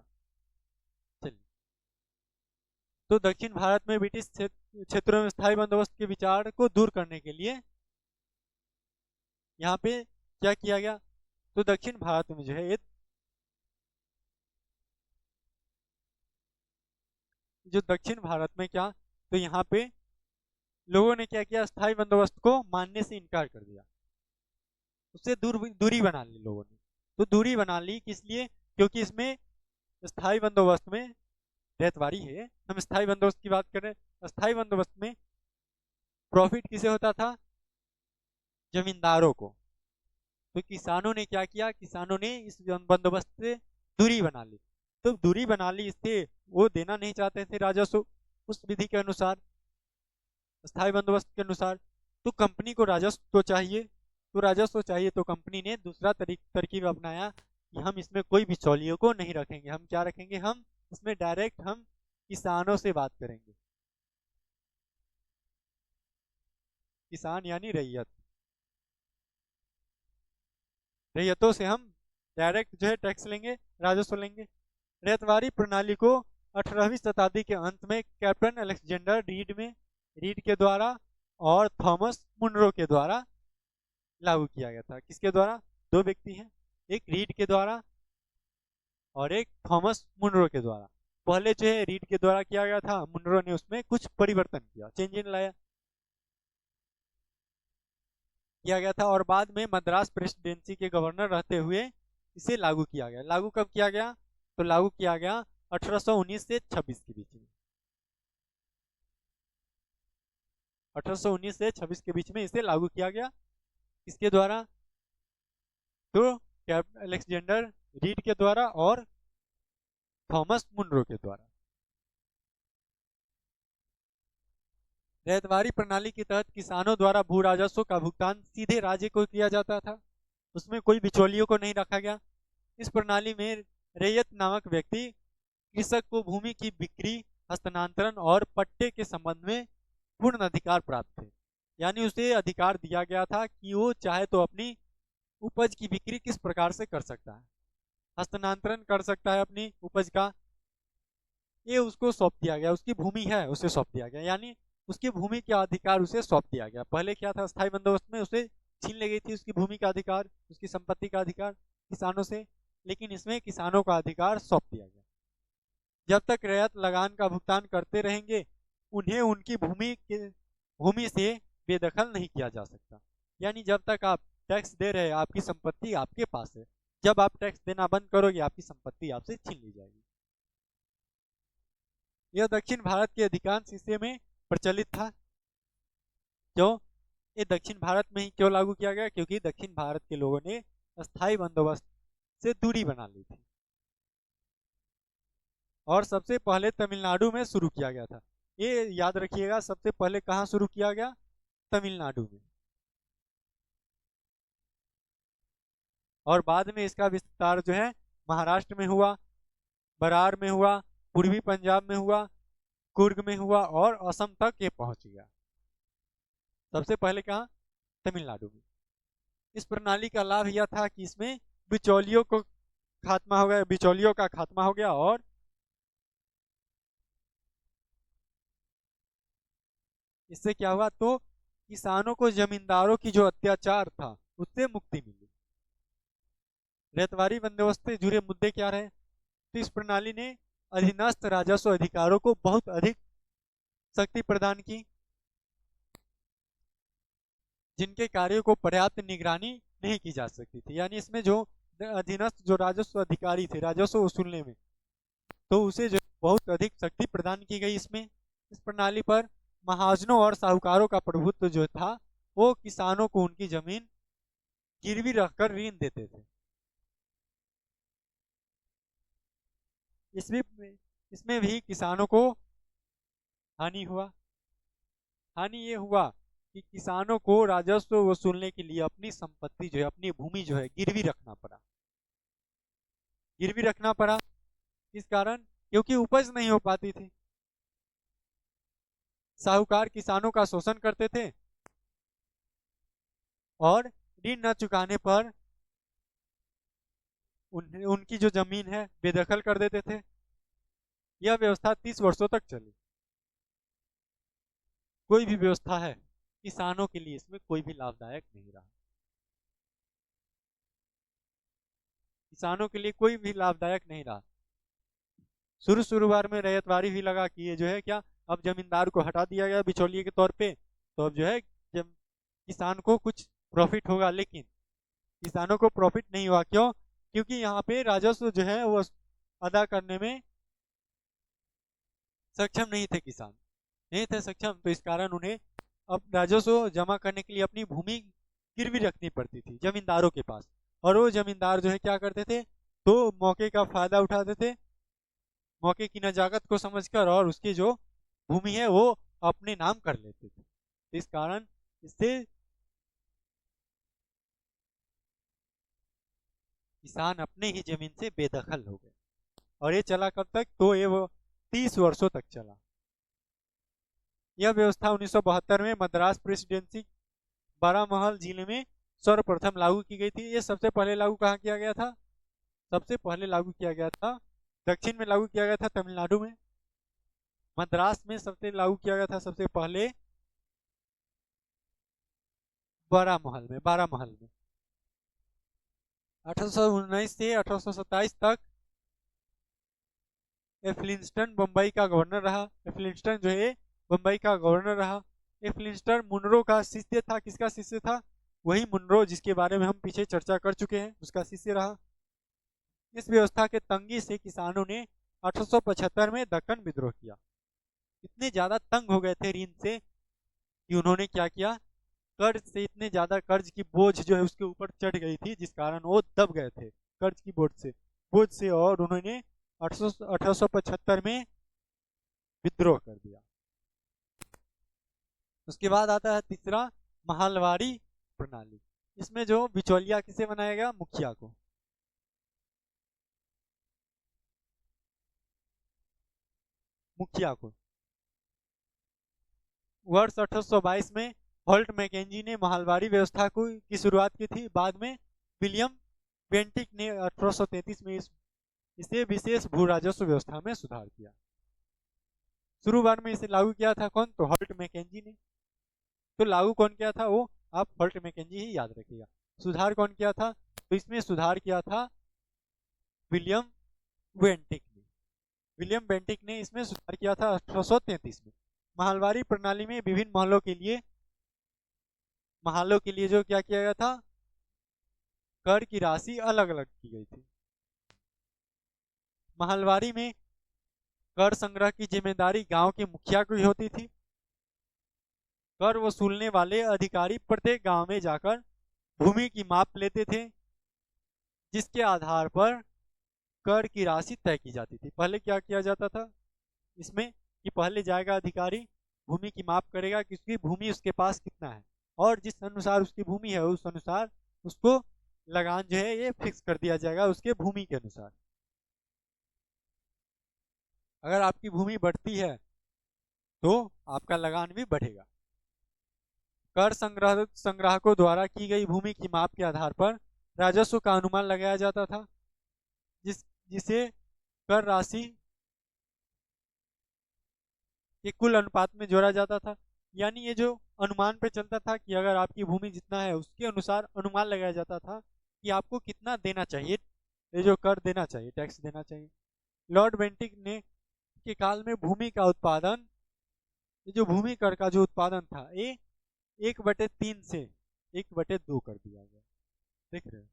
चलिए, तो दक्षिण भारत में ब्रिटिश क्षेत्रों में स्थायी बंदोबस्त के विचार को दूर करने के लिए यहाँ पे क्या किया गया? तो दक्षिण भारत में जो है जो दक्षिण भारत में क्या, तो यहाँ पे लोगों ने क्या किया? स्थायी बंदोबस्त को मानने से इनकार कर दिया, उससे दूरी बना ली लोगों ने। तो दूरी बना ली किस लिए? क्योंकि इसमें स्थायी बंदोबस्त में रैयतवाड़ी है, हम स्थायी बंदोबस्त की बात कर रहे हैं। स्थायी बंदोबस्त में प्रॉफिट किसे होता था? जमींदारों को। तो किसानों ने क्या किया? किसानों ने इस बंदोबस्त से दूरी बना ली। तो दूरी बना ली, इससे वो देना नहीं चाहते थे राजस्व उस विधि के अनुसार, स्थायी बंदोबस्त के अनुसार। तो कंपनी को राजस्व तो चाहिए, तो राजस्व चाहिए, तो कंपनी ने दूसरा तरकीब अपनाया कि हम इसमें कोई बिचौलियों को नहीं रखेंगे। हम क्या रखेंगे? हम इसमें डायरेक्ट हम किसानों से बात करेंगे। किसान यानी रैयत, रैयतों से हम डायरेक्ट जो है टैक्स लेंगे, राजस्व लेंगे। रैयतवाड़ी प्रणाली को 18वीं शताब्दी के अंत में कैप्टन अलेक्जेंडर रीड के द्वारा और थॉमस मुनरो के द्वारा लागू किया गया था। किसके द्वारा? दो व्यक्ति हैं, एक रीड के द्वारा और एक थॉमस मुनरो के द्वारा। पहले जो है रीड के द्वारा किया गया था, मुनरो ने उसमें कुछ परिवर्तन किया, चेंज इन लाया किया गया था, और बाद में मद्रास प्रेसिडेंसी के गवर्नर रहते हुए इसे लागू किया गया। लागू कब किया गया? तो लागू किया गया 1819 से 26 के बीच में। 1819 से 26 के बीच में इसे लागू किया गया। किसके द्वारा? तो अलेक्जेंडर रीड के द्वारा और थॉमस मुनरो के द्वारा। रैयतवाड़ी प्रणाली के तहत किसानों द्वारा भू राजस्व का भुगतान सीधे राज्य को किया जाता था, उसमें कोई बिचौलियों को नहीं रखा गया। इस प्रणाली में रैयत नामक व्यक्ति कृषक को भूमि की बिक्री, हस्तांतरण और पट्टे के संबंध में पूर्ण अधिकार प्राप्त थे। यानी उसे अधिकार दिया गया था कि वो चाहे तो अपनी उपज की बिक्री किस प्रकार से कर सकता है, हस्तांतरण कर सकता है अपनी उपज का, ये उसको सौंप दिया गया। उसकी भूमि है उसे सौंप दिया गया, यानी उसकी भूमि का अधिकार उसे सौंप दिया गया। पहले क्या था? स्थायी बंदोबस्त में उसे छीन ली गई थी उसकी भूमि का अधिकार, उसकी संपत्ति का अधिकार किसानों से, लेकिन इसमें किसानों का अधिकार सौंप दिया गया। जब तक रैयत लगान का भुगतान करते रहेंगे, उन्हें उनकी भूमि से बेदखल नहीं किया जा सकता। यानी जब तक आप टैक्स दे रहे हैं, आपकी संपत्ति आपके पास है। जब आप टैक्स देना बंद करोगे, आपकी संपत्ति आपसे छीन ली जाएगी। यह दक्षिण भारत के अधिकांश हिस्से में प्रचलित था। क्यों? ये दक्षिण भारत में ही क्यों लागू किया गया? क्योंकि दक्षिण भारत के लोगों ने स्थायी बंदोबस्त से दूरी बना ली थी, और सबसे पहले तमिलनाडु में शुरू किया गया था। ये याद रखिएगा, सबसे पहले कहाँ शुरू किया गया? तमिलनाडु में, और बाद में इसका विस्तार जो है महाराष्ट्र में हुआ, बरार में हुआ, पूर्वी पंजाब में हुआ, कुर्ग में हुआ, और असम तक ये पहुंच गया। सबसे पहले कहाँ? तमिलनाडु में। इस प्रणाली का लाभ यह था कि इसमें बिचौलियों को खात्मा हो गया, बिचौलियों का खात्मा हो गया, और इससे क्या हुआ? तो किसानों को जमींदारों की जो अत्याचार था उससे मुक्ति मिली। रैयतवाड़ी बंदोबस्त से जुड़े मुद्दे क्या रहे? तो इस प्रणाली ने अधीनस्थ राजस्व अधिकारों को बहुत अधिक शक्ति प्रदान की, जिनके कार्यों को पर्याप्त निगरानी नहीं की जा सकती थी। यानी इसमें जो अधीनस्थ जो राजस्व अधिकारी थे राजस्व वसूलने में, तो उसे जो बहुत अधिक शक्ति प्रदान की गई। इसमें इस प्रणाली पर महाजनों और साहूकारों का प्रभुत्व जो था, वो किसानों को उनकी जमीन गिरवी रखकर ऋण देते थे। इसमें इसमें भी किसानों को हानि हुआ। हानि ये हुआ कि किसानों को राजस्व वसूलने के लिए अपनी संपत्ति जो है, अपनी भूमि जो है, गिरवी रखना पड़ा। गिरवी रखना पड़ा इस कारण क्योंकि उपज नहीं हो पाती थी। साहूकार किसानों का शोषण करते थे और ऋण न चुकाने पर उनकी जो जमीन है बेदखल कर देते थे। यह व्यवस्था 30 वर्षों तक चली। कोई भी व्यवस्था है, किसानों के लिए इसमें कोई भी लाभदायक नहीं रहा। किसानों के लिए कोई भी लाभदायक नहीं रहा। शुरू शुरुआत में रैयतवारी भी लगा कि ये जो है क्या, अब जमींदार को हटा दिया गया बिचौलिए के तौर पे, तो अब जो है जब किसान को कुछ प्रॉफिट होगा। लेकिन किसानों को प्रॉफिट नहीं हुआ। क्यों? क्योंकि यहाँ पे राजस्व जो है वो अदा करने में सक्षम नहीं थे। किसान नहीं थे सक्षम, तो इस कारण उन्हें अब राजस्व जमा करने के लिए अपनी भूमि गिरवी रखनी पड़ती थी जमींदारों के पास। और वो जमींदार जो है क्या करते थे, तो मौके का फायदा उठाते थे, मौके की नजाकत को समझकर, और उसकी जो भूमि है वो अपने नाम कर लेते थे। इस कारण इससे किसान अपने ही जमीन से बेदखल हो गए। और ये चला कब तक? तो ये वो 30 वर्षों तक चला। यह व्यवस्था 1972 में मद्रास प्रेसिडेंसी बारामहल जिले में सर्वप्रथम लागू की गई थी। ये सबसे पहले लागू कहाँ किया गया था? सबसे पहले लागू किया गया था दक्षिण में, लागू किया गया था तमिलनाडु में। मद्रास में सबसे लागू किया गया था सबसे पहले बारामहल में 1819 से 1827 तक। एफ्लिंस्टन बम्बई का गवर्नर रहा। एफ्लिंस्टन जो है बम्बई का गवर्नर रहा। एफ्लिंस्टन मुनरो का शिष्य था। किसका शिष्य था? वही मुनरो जिसके बारे में हम पीछे चर्चा कर चुके हैं, उसका शिष्य रहा। इस व्यवस्था के तंगी से किसानों ने 1875 में दक्कन विद्रोह किया। इतने ज्यादा तंग हो गए थे ऋण से कि उन्होंने क्या किया, कर्ज से, इतने ज्यादा कर्ज की बोझ जो है उसके ऊपर चढ़ गई थी, जिस कारण वो दब गए थे कर्ज की बोझ से, और उन्होंने 1875 में विद्रोह कर दिया। उसके बाद आता है तीसरा, महलवारी प्रणाली। इसमें जो बिचौलिया किसे बनाया गया? मुखिया को। मुखिया को वर्ष 1822 में हॉल्ट मैकेंजी ने महलवारी व्यवस्था को की शुरुआत की थी। बाद में विलियम बेंटिक ने 1833 में इसे विशेष भू राजस्व व्यवस्था में सुधार किया। शुरुआत में इसे लागू किया था कौन? तो हॉल्ट मैकेंजी ने। तो लागू कौन किया था? वो आप हॉल्ट मैकेंजी ही याद रखिएगा। सुधार कौन किया था? तो इसमें सुधार किया था विलियम बेंटिक ने। विलियम बेंटिक ने इसमें सुधार किया था 1833 में। महलवारी प्रणाली में विभिन्न महलों के लिए जो क्या किया गया था, कर की राशि अलग अलग की गई थी। महलवारी में कर संग्रह की जिम्मेदारी गांव के मुखिया की होती थी। कर वसूलने वाले अधिकारी प्रत्येक गांव में जाकर भूमि की माप लेते थे, जिसके आधार पर कर की राशि तय की जाती थी। पहले क्या किया जाता था इसमें कि पहले जाएगा अधिकारी, भूमि की माप करेगा कि उसकी भूमि उसके पास कितना है, और जिस अनुसार उसकी भूमि है उस अनुसार उसको लगान जो है ये फिक्स कर दिया जाएगा उसके भूमि के अनुसार। अगर आपकी भूमि बढ़ती है तो आपका लगान भी बढ़ेगा। कर संग्राहकों द्वारा की गई भूमि की माप के आधार पर राजस्व का अनुमान लगाया जाता था, जिसे कर राशि के कुल अनुपात में जोड़ा जाता था। यानी ये जो अनुमान पे चलता था कि अगर आपकी भूमि जितना है उसके अनुसार अनुमान लगाया जाता था कि आपको कितना देना चाहिए, ये जो कर देना चाहिए, टैक्स देना चाहिए। लॉर्ड बेंटिक ने के काल में भूमि का उत्पादन, ये जो भूमि कर का जो उत्पादन था ये 1/3 से 1/2 कर दिया गया। देख रहे हो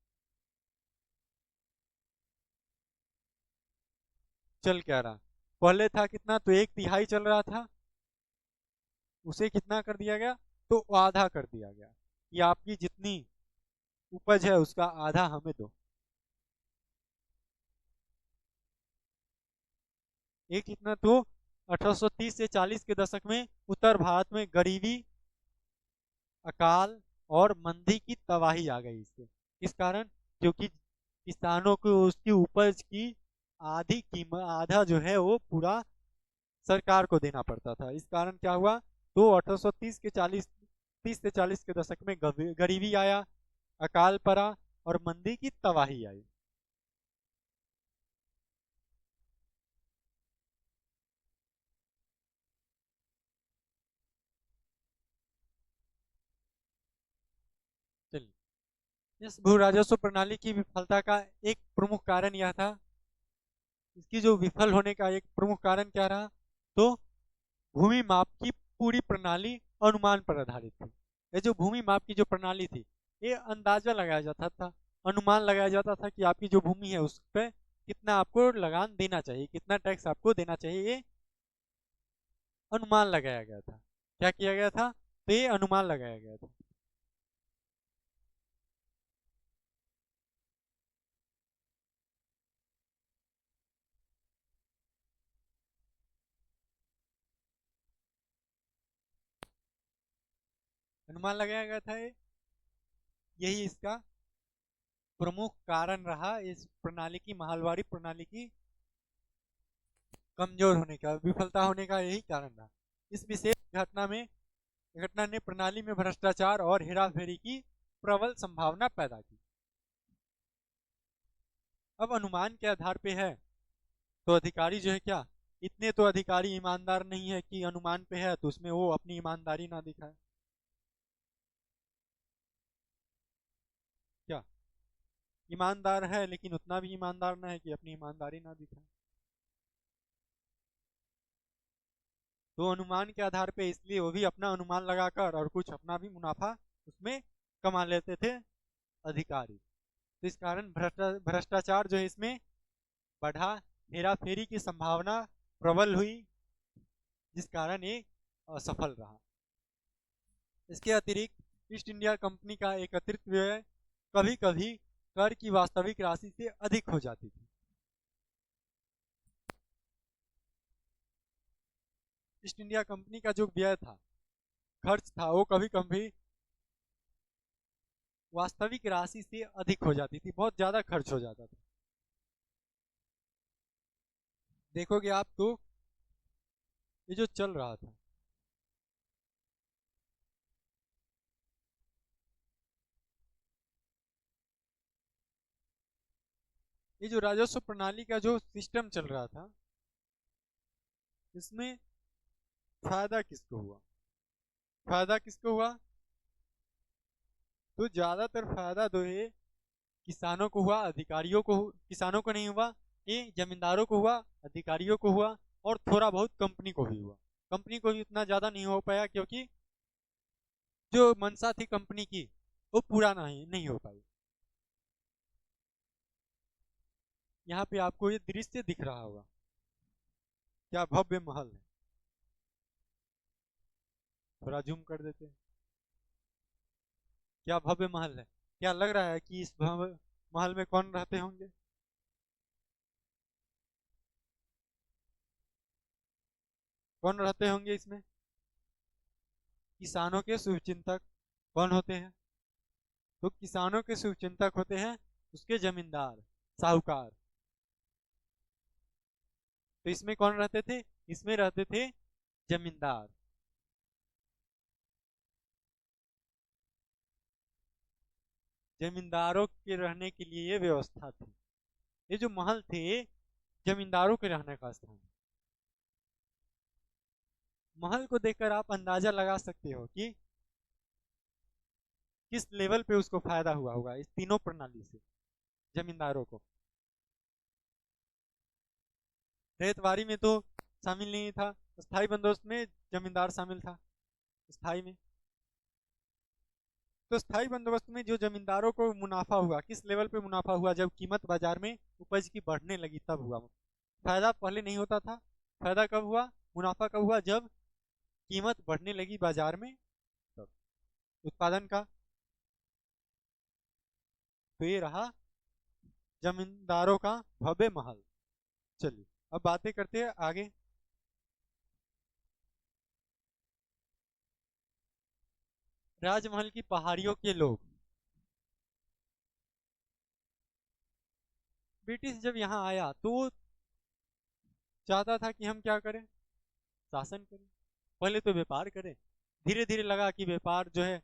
चल क्या रहा? पहले था कितना? तो 1/3 चल रहा था, उसे कितना कर दिया गया? तो आधा कर दिया गया कि आपकी जितनी उपज है उसका आधा हमें दो। एक कितना तो 1830 से 40 के दशक में उत्तर भारत में गरीबी, अकाल और मंदी की तबाही आ गई इससे। इस कारण क्योंकि किसानों को उसकी उपज की आधी कीमत, आधा जो है वो पूरा सरकार को देना पड़ता था। इस कारण क्या हुआ, तो 1830 के 40 30 से 40 के दशक में गरीबी आया, अकाल पड़ा और मंदी की तबाही आई। चलिए, इस भू राजस्व प्रणाली की विफलता का एक प्रमुख कारण यह था, इसकी जो विफल होने का एक प्रमुख कारण क्या रहा, तो भूमि माप की पूरी प्रणाली अनुमान पर आधारित थी। ये जो भूमि माप की जो प्रणाली थी, ये अंदाजा लगाया जाता था, अनुमान लगाया जाता था कि आपकी जो भूमि है उस पर कितना आपको लगान देना चाहिए, कितना टैक्स आपको देना चाहिए, ये अनुमान लगाया गया था। क्या किया गया था, तो ये अनुमान लगाया गया था। अनुमान लगाया गया था ये, यही इसका प्रमुख कारण रहा, इस प्रणाली की, महलवारी प्रणाली की कमजोर होने का, विफलता होने का यही कारण रहा। इस विशेष घटना ने प्रणाली में भ्रष्टाचार और हेराफेरी की प्रबल संभावना पैदा की। अब अनुमान के आधार पे है, तो अधिकारी जो है क्या, इतने तो अधिकारी ईमानदार नहीं है कि अनुमान पे है तो उसमें वो अपनी ईमानदारी ना दिखाए। क्या, ईमानदार है लेकिन उतना भी ईमानदार ना है कि अपनी ईमानदारी ना दिखाए। तो अनुमान के आधार पे इसलिए वो भी अपना अनुमान लगाकर और कुछ अपना भी मुनाफा उसमें कमा लेते थे अधिकारी। तो इस कारण भ्रष्टाचार जो है इसमें बढ़ा, हेरा फेरी की संभावना प्रबल हुई, जिस कारण ये असफल रहा। इसके अतिरिक्त ईस्ट इंडिया कंपनी का एकत्रित व्यय कभी कभी कर की वास्तविक राशि से अधिक हो जाती थी। ईस्ट इंडिया कंपनी का जो व्यय था, खर्च था, वो कभी कभी वास्तविक राशि से अधिक हो जाती थी, बहुत ज्यादा खर्च हो जाता था। देखोगे आप तो ये जो चल रहा था, ये जो राजस्व प्रणाली का जो सिस्टम चल रहा था, इसमें फायदा किसको हुआ, फायदा किसको हुआ, तो ज्यादातर फायदा तो ये किसानों को हुआ, अधिकारियों को, किसानों को नहीं हुआ, ये जमींदारों को हुआ, अधिकारियों को हुआ और थोड़ा बहुत कंपनी को भी हुआ। कंपनी को भी उतना ज्यादा नहीं हो पाया क्योंकि जो मंशा थी कंपनी की वो पूरा नहीं हो पाई। यहाँ पे आपको ये दृश्य दिख रहा होगा, क्या भव्य महल है। थोड़ा जूम कर देते हैं, क्या भव्य महल है। क्या लग रहा है कि इस भव्य महल में कौन रहते होंगे, कौन रहते होंगे इसमें, किसानों के शुभचिंतक। कौन होते हैं, तो किसानों के शुभचिंतक होते हैं उसके जमींदार, साहूकार। तो इसमें कौन रहते थे, इसमें रहते थे जमींदार। जमींदारों के रहने के लिए ये व्यवस्था थी। ये जो महल थे, जमींदारों के रहने का स्थान। महल को देखकर आप अंदाजा लगा सकते हो कि किस लेवल पे उसको फायदा हुआ होगा इस तीनों प्रणाली से, जमींदारों को। रैयतवाड़ी में तो शामिल नहीं था, स्थायी बंदोबस्त में जमींदार शामिल था, स्थायी में। तो स्थायी बंदोबस्त में जो जमींदारों को मुनाफा हुआ, किस लेवल पे मुनाफा हुआ, जब कीमत बाजार में उपज की बढ़ने लगी तब हुआ। फायदा पहले नहीं होता था। फायदा कब हुआ, मुनाफा कब हुआ, जब कीमत बढ़ने लगी बाजार में, तब उत्पादन का। तो ये रहा जमींदारों का भव्य महल। चलिए, अब बातें करते हैं आगे। राजमहल की पहाड़ियों के लोग। ब्रिटिश जब यहाँ आया तो वो चाहता था कि हम क्या करें, शासन करें। पहले तो व्यापार करें, धीरे धीरे लगा कि व्यापार जो है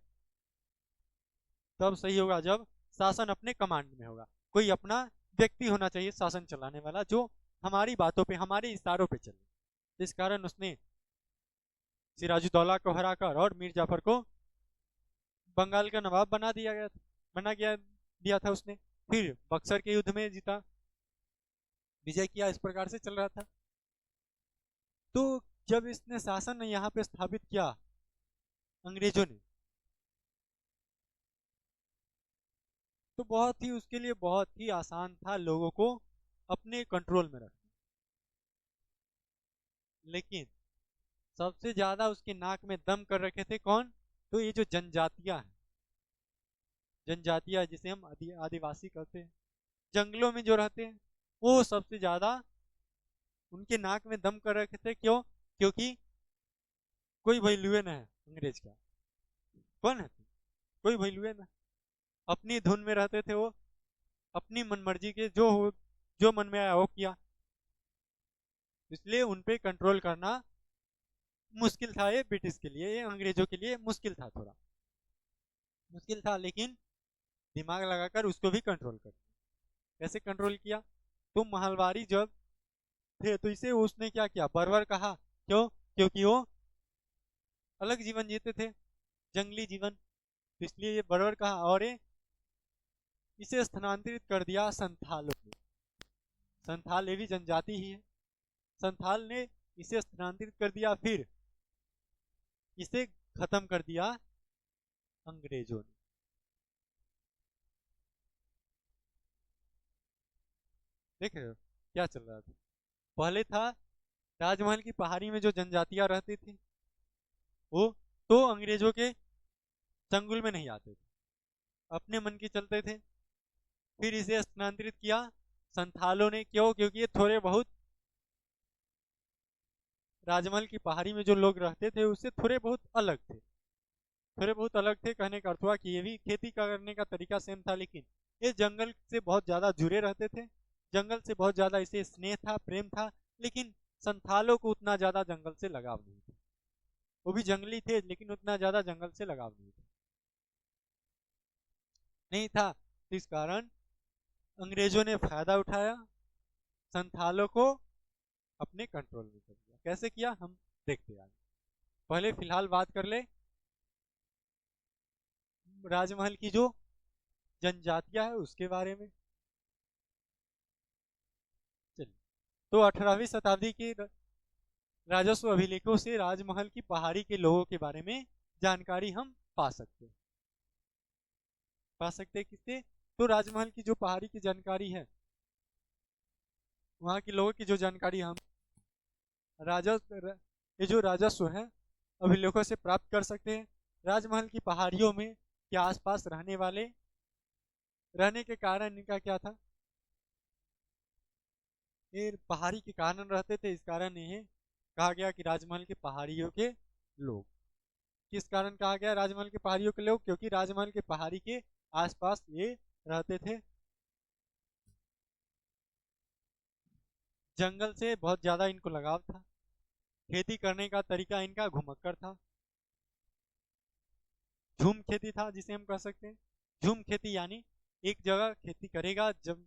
तब सही होगा जब शासन अपने कमांड में होगा। कोई अपना व्यक्ति होना चाहिए शासन चलाने वाला, जो हमारी बातों पे हमारे इशारों पे चले। इस कारण उसने सिराजुद्दौला को हराकर और मीर जाफर को बंगाल का नवाब बना दिया था उसने। फिर बक्सर के युद्ध में जीता, विजय किया, इस प्रकार से चल रहा था। तो जब इसने शासन यहाँ पे स्थापित किया अंग्रेजों ने, तो बहुत ही उसके लिए बहुत ही आसान था लोगों को अपने कंट्रोल में रखना। लेकिन सबसे ज्यादा उसके नाक में दम कर रखे थे कौन? तो ये जो जनजातियां हैं, जनजातियां जिसे हम आदिवासी कहते हैं, जंगलों में जो रहते हैं, वो सबसे ज्यादा उनके नाक में दम कर रखे थे। क्यों? क्योंकि कोई वैल्यू ना है अंग्रेज का। कौन है? कोई वैल्यू ना, अपनी धुन में रहते थे वो, अपनी मनमर्जी के जो मन में आया वो किया। इसलिए उन पे कंट्रोल करना मुश्किल था। ये ब्रिटिश के लिए, ये अंग्रेजों के लिए मुश्किल था, थोड़ा मुश्किल था। लेकिन दिमाग लगाकर उसको भी कंट्रोल कर। कैसे कंट्रोल किया? तो महलवारी जब थे तो इसे उसने क्या किया, बर्बर कहा। क्यों? क्योंकि वो अलग जीवन जीते थे, जंगली जीवन, तो इसलिए ये बर्बर कहा। और ये इसे स्थानांतरित कर दिया संथालों में। संथाल ये भी जनजाति ही है। संथाल ने इसे स्थानांतरित कर दिया, फिर इसे खत्म कर दिया अंग्रेजों ने। देख रहे हो क्या चल रहा था? पहले था राजमहल की पहाड़ी में जो जनजातियां रहती थी, वो तो अंग्रेजों के चंगुल में नहीं आते थे, अपने मन की चलते थे। फिर इसे स्थानांतरित किया संथालों ने। क्यों? क्योंकि ये थोड़े बहुत राजमहल की पहाड़ी में जो लोग रहते थे उससे थोड़े बहुत अलग थे। थोड़े बहुत अलग थे कहने का अर्थ हुआ कि ये भी खेती करने का तरीका सेम था, लेकिन ये जंगल से बहुत ज्यादा जुड़े रहते थे। जंगल से बहुत ज्यादा इसे स्नेह था, प्रेम था। लेकिन संथालों को उतना ज्यादा जंगल से लगाव नहीं था। वो भी जंगली थे लेकिन उतना ज्यादा जंगल से लगाव नहीं था। तो इस कारण अंग्रेजों ने फायदा उठाया, संथालों को अपने कंट्रोल में कर दिया। कैसे किया हम देखते हैं। पहले फिलहाल बात कर ले राजमहल की जो जनजातियां है उसके बारे में। चलिए, तो 18वीं शताब्दी के राजस्व अभिलेखों से राजमहल की पहाड़ी के लोगों के बारे में जानकारी हम पा सकते हैं किससे? तो राजमहल की जो पहाड़ी की जानकारी है, वहाँ के लोगों की जो जानकारी हम राजस्व ये जो राजस्व है अभिलेखों से प्राप्त कर सकते हैं। राजमहल की पहाड़ियों में के आसपास रहने के कारण इनका क्या था, ये पहाड़ी के कारण रहते थे। इस कारण ये कहा गया कि राजमहल की पहाड़ियों के लोग। किस कारण कहा गया राजमहल के पहाड़ियों के लोग? क्योंकि राजमहल के पहाड़ी के आसपास ये रहते थे। जंगल से बहुत ज्यादा इनको लगाव था। खेती करने का तरीका इनका घुमक्कड़ था, झूम खेती था जिसे हम कह सकते हैं। झूम खेती यानी एक जगह खेती करेगा, जब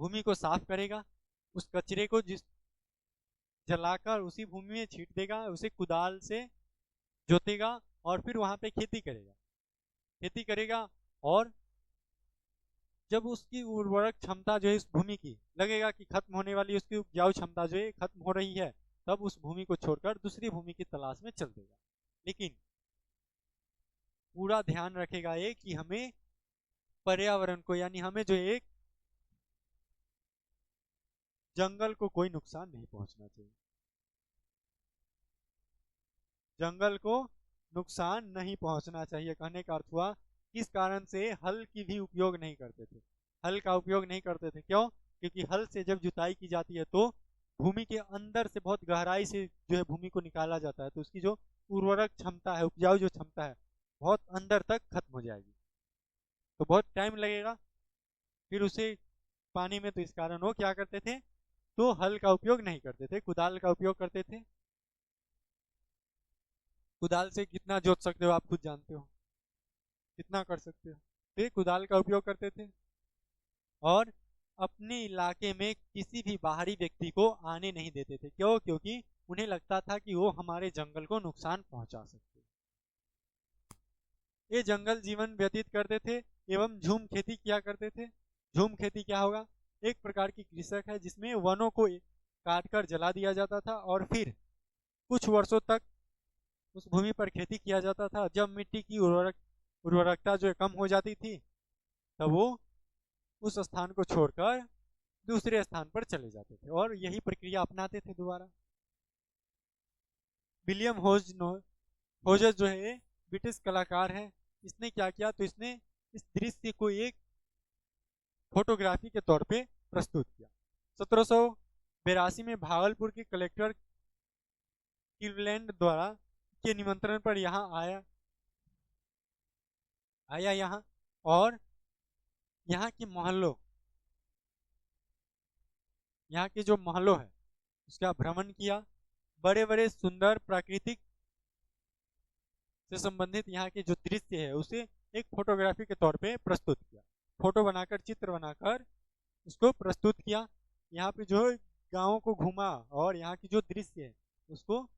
भूमि को साफ करेगा, उस कचरे को जिस जलाकर उसी भूमि में छींट देगा, उसे कुदाल से जोतेगा और फिर वहां पे खेती करेगा। और जब उसकी उर्वरक क्षमता जो है इस भूमि की लगेगा कि खत्म होने वाली, उसकी उपजाऊ क्षमता जो है खत्म हो रही है, तब उस भूमि को छोड़कर दूसरी भूमि की तलाश में चल देगा। लेकिन पूरा ध्यान रखेगा ये कि हमें पर्यावरण को, यानी हमें जो एक जंगल को कोई नुकसान नहीं पहुंचना चाहिए। जंगल को नुकसान नहीं पहुंचना चाहिए कहने का अर्थ हुआ, इस कारण से हल की भी उपयोग नहीं करते थे। हल का उपयोग नहीं करते थे। क्यों? क्योंकि हल से जब जुताई की जाती है तो भूमि के अंदर से बहुत गहराई से जो है भूमि को निकाला जाता है, तो उसकी जो उर्वरक क्षमता है, उपजाऊ जो क्षमता है, बहुत अंदर तक खत्म हो जाएगी, तो बहुत टाइम लगेगा। फिर उसे पानी में, तो इस कारण वो क्या करते थे, तो हल का उपयोग नहीं करते थे, कुदाल का उपयोग करते थे। कुदाल से कितना जोत सकते हो आप खुद जानते हो, कितना कर सकते हो, तो ये कुदाल का उपयोग करते थे। और अपने इलाके में किसी भी बाहरी व्यक्ति को आने नहीं देते थे। क्यों? क्योंकि उन्हें लगता था कि वो हमारे जंगल को नुकसान पहुंचा सकते हैं। ये जंगल जीवन व्यतीत करते थे एवं झूम खेती किया करते थे। झूम खेती क्या होगा? एक प्रकार की कृषक है जिसमें वनों को काट कर जला दिया जाता था और फिर कुछ वर्षों तक उस भूमि पर खेती किया जाता था। जब मिट्टी की उर्वरकता जो है कम हो जाती थी, तब वो उस स्थान को छोड़कर दूसरे स्थान पर चले जाते थे और यही प्रक्रिया अपनाते थे दोबारा। विलियम होजेस जो है ब्रिटिश कलाकार है। इसने क्या किया, तो इसने इस दृश्य को एक फोटोग्राफी के तौर पे प्रस्तुत किया। 1782 में भागलपुर के कलेक्टर क्लीवलैंड द्वारा के निमंत्रण पर यहाँ आया यहाँ, और यहाँ की मोहल्लों, यहाँ के जो महलों है उसका भ्रमण किया। बड़े बड़े सुंदर प्राकृतिक से संबंधित यहाँ के जो दृश्य है उसे एक फोटोग्राफी के तौर पे प्रस्तुत किया। फोटो बनाकर, चित्र बनाकर उसको प्रस्तुत किया। यहाँ पे जो गांवों को घूमा और यहाँ की जो दृश्य है उसको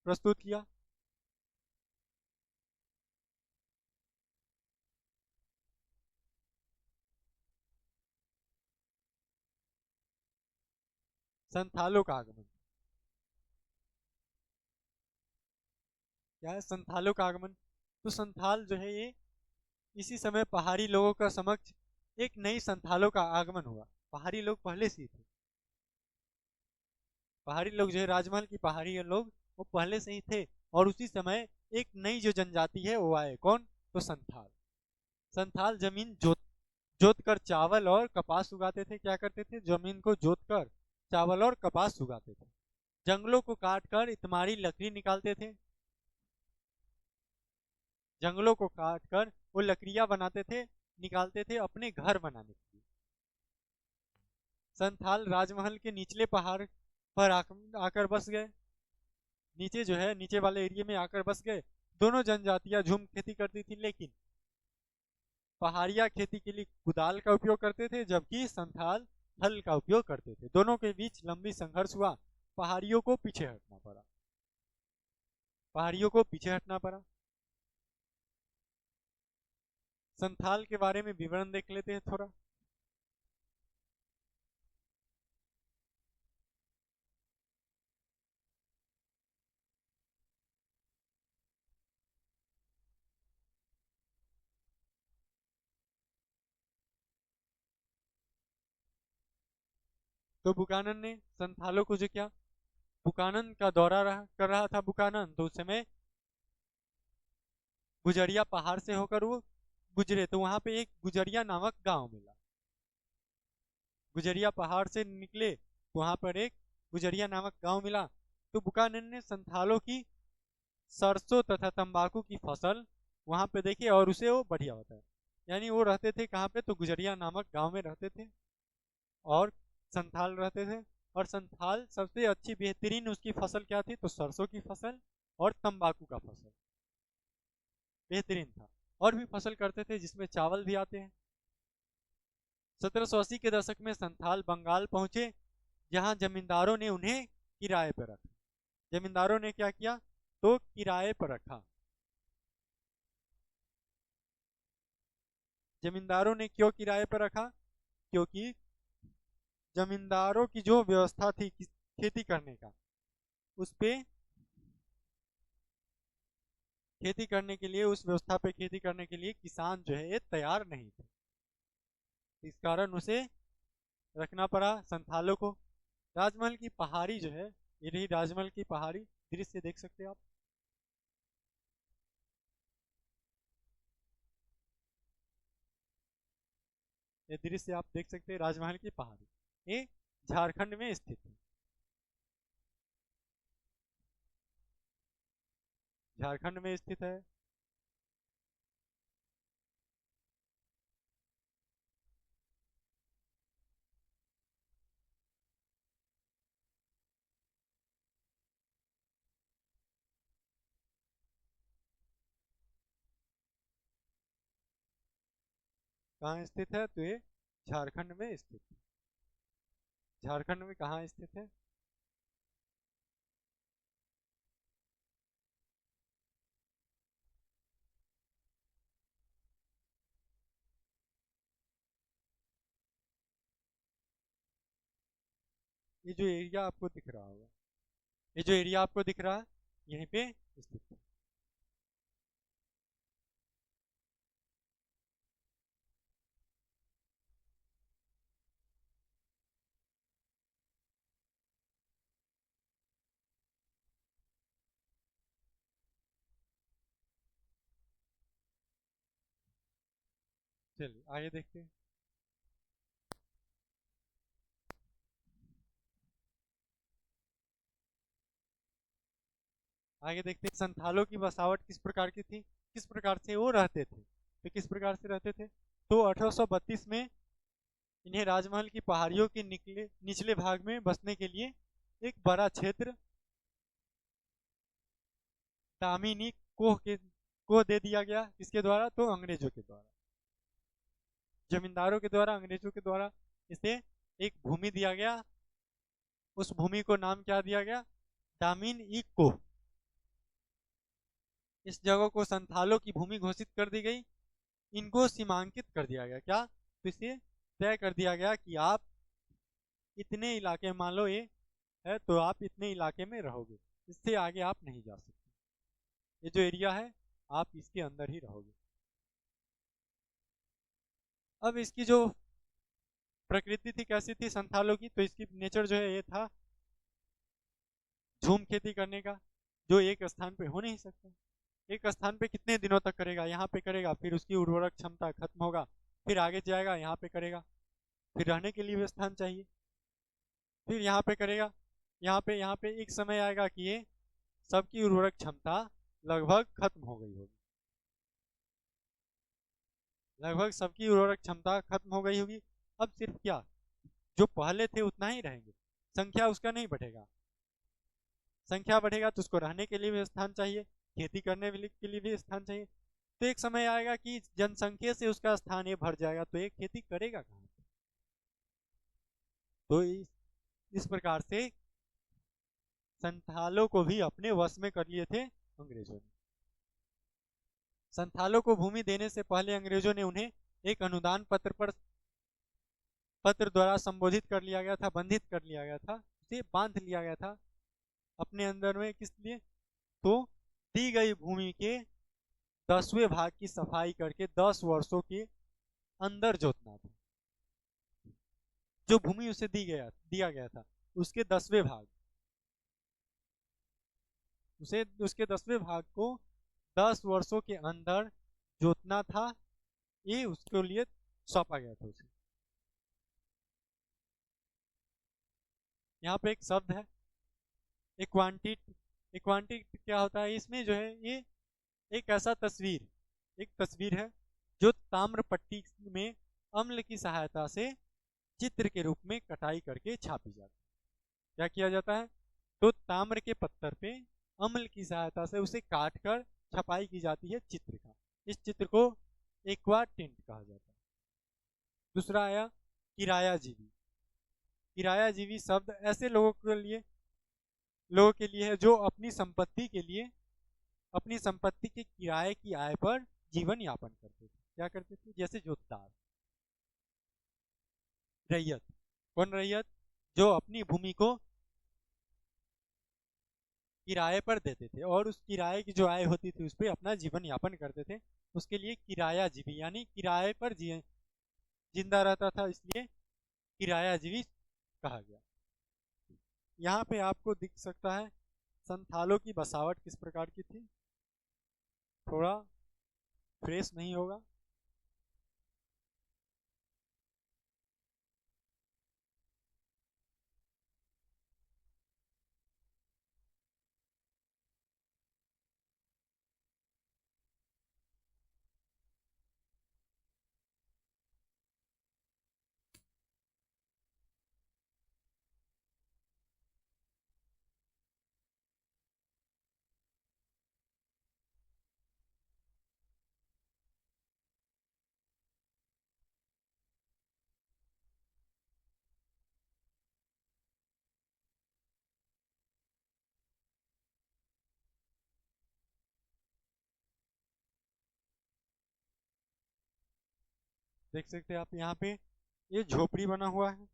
प्रस्तुत किया। संथालों का आगमन। क्या है संथालों का आगमन? तो संथाल जो है ये इसी समय पहाड़ी लोगों का समक्ष एक नई संथालों का आगमन हुआ। पहाड़ी लोग पहले से ही थे। पहाड़ी लोग जो है, राजमहल की पहाड़ी लोग, वो पहले से ही थे। और उसी समय एक नई जो जनजाति है वो आए। कौन? तो संथाल। संथाल जमीन जोत कर चावल और कपास उगाते थे। क्या करते थे? जमीन को जोत कर चावल और कपास उगाते थे। जंगलों को काट कर इतमारी लकड़ी निकालते थे। जंगलों को काट कर वो लकड़ियां बनाते थे, निकालते थे अपने घर बनाने के लिए। संथाल राजमहल के निचले पहाड़ पर आकर बस गए। नीचे जो है, नीचे वाले एरिया में आकर बस गए। दोनों जनजातियां झूम खेती करती थी, लेकिन पहाड़िया खेती के लिए कुदाल का उपयोग करते थे, जबकि संथाल हल का उपयोग करते थे। दोनों के बीच लंबी संघर्ष हुआ। पहाड़ियों को पीछे हटना पड़ा। पहाड़ियों को पीछे हटना पड़ा। संथाल के बारे में विवरण देख लेते हैं थोड़ा। तो बुकानन ने संथालों को जो क्या, बुकानन का दौरा कर रहा था बुकानन, तो उस समय गुजरिया पहाड़ से होकर वो गुजरे, तो वहां पे एक गुजरिया नामक गांव मिला। गुजरिया पहाड़ से निकले तो वहां पर एक गुजरिया नामक गांव मिला। तो बुकानन ने संथालों की सरसों तथा तंबाकू की फसल वहां पे देखी और उसे वो बढ़िया होता है। यानी वो रहते थे कहाँ पे? तो गुजरिया नामक गांव में रहते थे और संथाल रहते थे। और संथाल सबसे अच्छी बेहतरीन उसकी फसल क्या थी? तो सरसों की फसल और तंबाकू का फसल बेहतरीन था। और भी फसल करते थे जिसमें चावल भी आते हैं। 1780 के दशक में संथाल बंगाल पहुंचे, जहां जमींदारों ने उन्हें किराए पर रखा। जमींदारों ने क्या किया? तो किराए पर रखा। जमींदारों ने क्यों किराए पर रखा? क्योंकि जमींदारों की जो व्यवस्था थी खेती करने का, उस पे खेती करने के लिए, उस व्यवस्था पे खेती करने के लिए किसान जो है ये तैयार नहीं थे। इस कारण उसे रखना पड़ा संथालों को। राजमहल की पहाड़ी जो है, ये रही राजमहल की पहाड़ी, दृश्य देख सकते हैं आप। ये दृश्य आप देख सकते हैं राजमहल की पहाड़ी। ये झारखंड में स्थित है। झारखंड में स्थित है। कहाँ स्थित है? तो ये झारखंड में स्थित है। झारखंड में कहाँ स्थित है? ये जो एरिया आपको दिख रहा होगा, ये जो एरिया आपको दिख रहा है, यहीं पे स्थित है। चलिए आगे देखते हैं। आगे देखते हैं संथालों की बसावट किस प्रकार की थी, किस प्रकार से वो रहते थे। तो किस प्रकार से रहते थे? तो 1832 में इन्हें राजमहल की पहाड़ियों के निकले निचले भाग में बसने के लिए एक बड़ा क्षेत्र दामिनी को दे दिया गया। किसके द्वारा? तो अंग्रेजों के द्वारा, जमींदारों के द्वारा, अंग्रेजों के द्वारा इसे एक भूमि दिया गया। उस भूमि को नाम क्या दिया गया? दामिन ई को। इस जगह को संथालों की भूमि घोषित कर दी गई। इनको सीमांकित कर दिया गया। क्या? तो इसे तय कर दिया गया कि आप इतने इलाके, मान लो ये है तो आप इतने इलाके में रहोगे, इससे आगे आप नहीं जा सकते। ये जो एरिया है आप इसके अंदर ही रहोगे। अब इसकी जो प्रकृति थी कैसी थी संथालों की? तो इसकी नेचर जो है ये था झूम खेती करने का, जो एक स्थान पे हो नहीं सकता। एक स्थान पे कितने दिनों तक करेगा? यहाँ पे करेगा, फिर उसकी उर्वरक क्षमता खत्म होगा, फिर आगे जाएगा यहाँ पे करेगा, फिर रहने के लिए भी स्थान चाहिए, फिर यहाँ पे करेगा, यहाँ पे एक समय आएगा कि ये सबकी उर्वरक क्षमता लगभग खत्म हो गई होगी। लगभग सबकी उर्वरक क्षमता खत्म हो गई होगी। अब सिर्फ क्या, जो पहले थे उतना ही रहेंगे, संख्या उसका नहीं बढ़ेगा। संख्या बढ़ेगा तो उसको रहने के लिए भी स्थान चाहिए, खेती करने के लिए भी स्थान चाहिए। तो एक समय आएगा कि जनसंख्या से उसका स्थान ये भर जाएगा, तो ये खेती करेगा कहाँ पे? तो इस प्रकार से संथालों को भी अपने वश में कर लिए थे अंग्रेजों ने। संथालों को भूमि देने से पहले अंग्रेजों ने उन्हें एक अनुदान पत्र द्वारा संबोधित कर लिया गया था, बंधित कर लिया गया था, उसे बांध लिया गया था अपने अंदर में। किस लिए? तो दी गई भूमि के 10वें भाग की सफाई करके 10 वर्षों के अंदर जोतना था। जो भूमि उसे दिया गया था उसके 10वें भाग, उसे उसके 10वें भाग को 10 वर्षों के अंदर जोतना था, ये उसके लिए सौंपा गया था उसे। यहाँ पे एक शब्द है इक्वांटिट। इक्वांटिट क्या होता है? इसमें जो है ये एक ऐसा एक तस्वीर है जो ताम्र पट्टी में अम्ल की सहायता से चित्र के रूप में कटाई करके छापी जाती है। क्या किया जाता है? तो ताम्र के पत्थर पे अम्ल की सहायता से उसे काट कर छपाई की जाती है चित्र का। इस चित्र को एक्वा टिंट कहा जाता है। दूसरा आया किरायाजीवी। किरायाजीवी शब्द ऐसे लोगों के लिए है जो अपनी संपत्ति के किराए की आय पर जीवन यापन करते थे। क्या करते थे? जैसे जोतदार। रैयत। कौन रैयत? जो अपनी भूमि को किराए पर देते थे और उस किराए की जो आय होती थी उस पर अपना जीवन यापन करते थे। उसके लिए किरायाजीवी यानी किराए पर जिंदा रहता था, इसलिए किरायाजीवी कहा गया। यहाँ पे आपको दिख सकता है संथालों की बसावट किस प्रकार की थी। थोड़ा फ्रेश नहीं होगा? देख सकते हैं आप यहाँ पे, ये झोपड़ी बना हुआ है।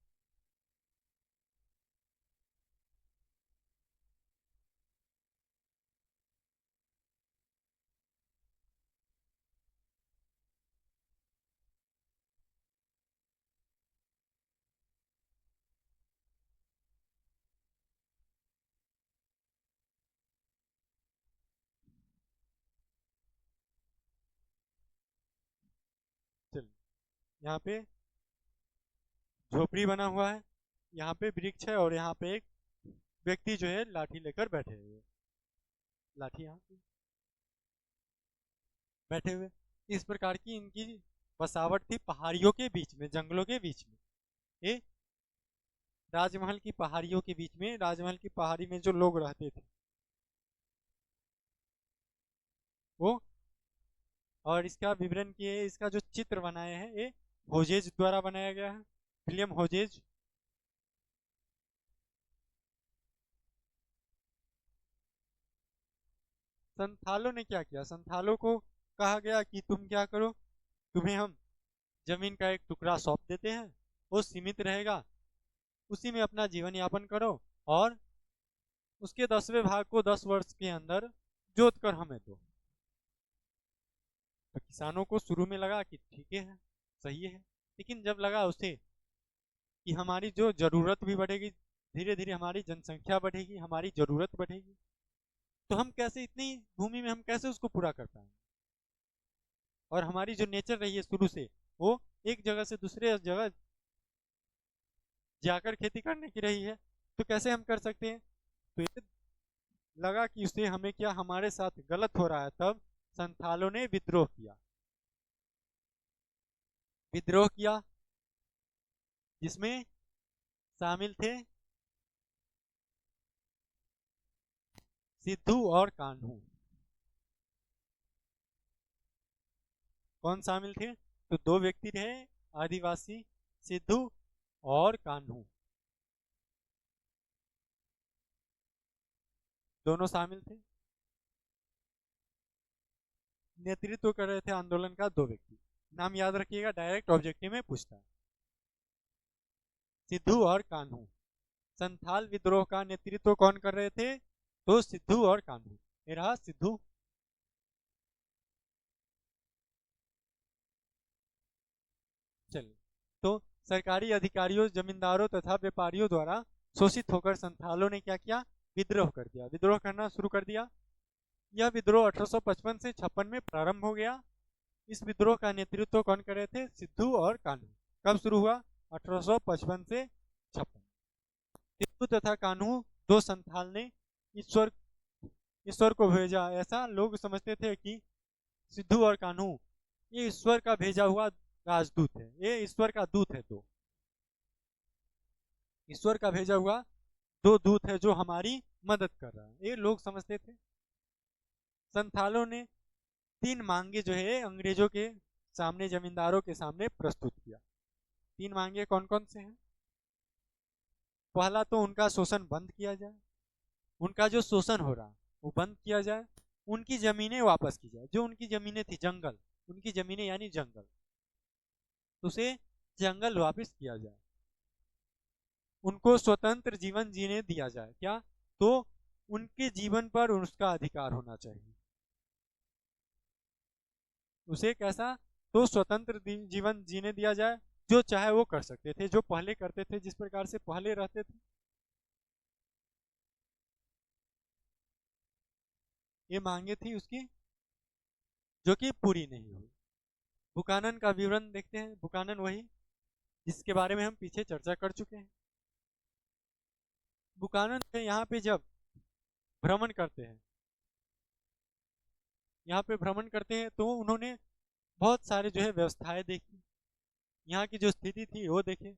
चलिए, यहाँ पे झोपड़ी बना हुआ है, यहाँ पे वृक्ष है, और यहाँ पे एक व्यक्ति जो है लाठी लेकर बैठे हुए, लाठी यहाँ पे बैठे हुए। इस प्रकार की इनकी बसावट थी पहाड़ियों के बीच में, जंगलों के बीच में। ये राजमहल की पहाड़ियों के बीच में, राजमहल की पहाड़ी में जो लोग रहते थे वो। और इसका विवरण किए, इसका जो चित्र बनाए हैं ये होजेज द्वारा बनाया गया है, विलियम होजेज। संथालों ने क्या किया, संथालों को कहा गया कि तुम क्या करो, तुम्हें हम जमीन का एक टुकड़ा सौंप देते हैं, वो सीमित रहेगा, उसी में अपना जीवन यापन करो, और उसके 10वें भाग को 10 वर्ष के अंदर जोत कर हमें दो। तो किसानों को शुरू में लगा कि ठीक है, सही है, लेकिन जब लगा उसे कि हमारी जो जरूरत भी बढ़ेगी, धीरे धीरे हमारी जनसंख्या बढ़ेगी, हमारी जरूरत बढ़ेगी, तो हम कैसे इतनी भूमि में हम कैसे उसको पूरा कर पाएंगे। और हमारी जो नेचर रही है शुरू से, वो एक जगह से दूसरे जगह जाकर खेती करने की रही है, तो कैसे हम कर सकते हैं। तो ये लगा कि उसे हमें क्या, हमारे साथ गलत हो रहा है, तब संथालों ने विद्रोह किया, विद्रोह किया जिसमें शामिल थे सिद्धू और कान्हू। कौन शामिल थे, तो दो व्यक्ति थे, आदिवासी, सिद्धू और कान्हू, दोनों शामिल थे। नेतृत्व कर रहे थे आंदोलन का दो व्यक्ति, नाम याद रखिएगा, डायरेक्ट ऑब्जेक्टिव में पूछता है। सिद्धू और कान्हू। संथाल विद्रोह का नेतृत्व कौन कर रहे थे, तो सिद्धू और कान्हू। ये रहा सिद्धू। चलिए, तो सरकारी अधिकारियों, जमींदारों तथा व्यापारियों द्वारा शोषित होकर संथालों ने क्या किया, विद्रोह कर दिया, विद्रोह करना शुरू कर दिया। यह विद्रोह 1855 से 56 में प्रारंभ हो गया। इस विद्रोह का नेतृत्व कौन कर रहे थे, सिद्धू और कान्हू। कब शुरू हुआ, 1855 से 56। सिद्धू तथा कान्हू दो संथाल ने ईश्वर ईश्वर को भेजा, ऐसा लोग समझते थे कि सिद्धू और कान्हू ये ईश्वर का भेजा हुआ राजदूत है, ये ईश्वर का दूत है, दो ईश्वर का भेजा हुआ दो दूत है जो हमारी मदद कर रहा है, ये लोग समझते थे। संथालों ने 3 मांगे जो है अंग्रेजों के सामने, जमींदारों के सामने प्रस्तुत किया। 3 मांगे कौन कौन से हैं। पहला तो उनका शोषण बंद किया जाए, उनका जो शोषण हो रहा वो बंद किया जाए, उनकी जमीनें वापस की जाए, जो उनकी जमीनें थी, जंगल, उनकी जमीनें यानी जंगल, उसे जंगल वापस किया जाए, उनको स्वतंत्र जीवन जीने दिया जाए। क्या, तो उनके जीवन पर उसका अधिकार होना चाहिए। उसे कैसा, तो स्वतंत्र जीवन जीने दिया जाए, जो चाहे वो कर सकते थे, जो पहले करते थे, जिस प्रकार से पहले रहते थे। ये मांगे थी उसकी, जो कि पूरी नहीं हुई। बुकानन का विवरण देखते हैं। बुकानन वही जिसके बारे में हम पीछे चर्चा कर चुके हैं। बुकानन यहाँ पे जब भ्रमण करते हैं, यहाँ पे भ्रमण करते हैं, तो उन्होंने बहुत सारे जो है व्यवस्थाएं देखी, यहाँ की जो स्थिति थी वो देखे,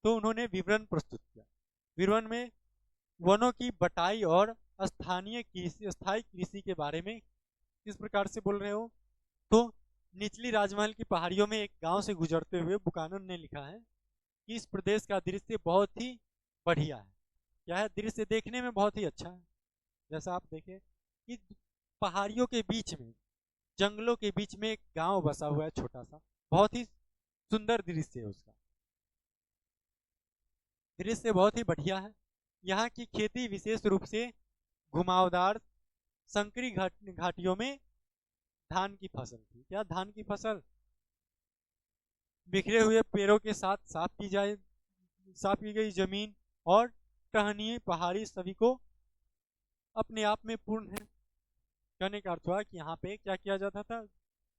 तो उन्होंने विवरण प्रस्तुत किया। विवरण में वनों की बटाई और स्थानीय कृषि, स्थायी कृषि के बारे में किस प्रकार से बोल रहे हो, तो निचली राजमहल की पहाड़ियों में एक गांव से गुजरते हुए बुकानन ने लिखा है कि इस प्रदेश का दृश्य बहुत ही बढ़िया है। क्या है, दृश्य देखने में बहुत ही अच्छा है। जैसा आप देखें कि पहाड़ियों के बीच में, जंगलों के बीच में एक गांव बसा हुआ है छोटा सा, बहुत ही सुंदर दृश्य है उसका, दृश्य बहुत ही बढ़िया है। यहाँ की खेती विशेष रूप से घुमावदार संकरी घाटियों में धान की फसल थी। क्या धान की फसल? बिखरे हुए पेड़ों के साथ साफ की गई जमीन और टहनी पहाड़ी सभी को अपने आप में पूर्ण है। कहने का अर्थ हुआ कि यहाँ पे क्या किया जाता था?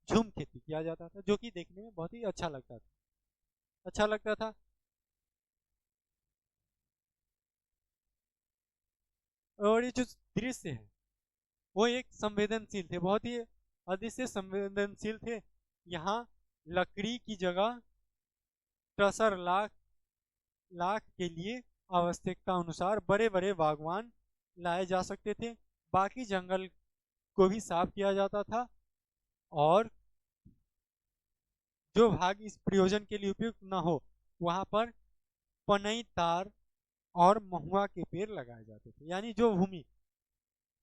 झूम खेती किया जाता था, जो कि देखने में बहुत ही अच्छा लगता था, अच्छा लगता था। और ये जो दृश्य है वो एक संवेदनशील थे, बहुत ही अधिक से संवेदनशील थे। यहाँ लकड़ी की जगह टसर लाख लाख के लिए आवश्यकता अनुसार बड़े बड़े बागवान लाए जा सकते थे। बाकी जंगल को भी साफ किया जाता था और जो भाग इस प्रयोजन के लिए उपयुक्त न हो वहां पर पनई, तार और महुआ के पेड़ लगाए जाते थे। यानी जो भूमि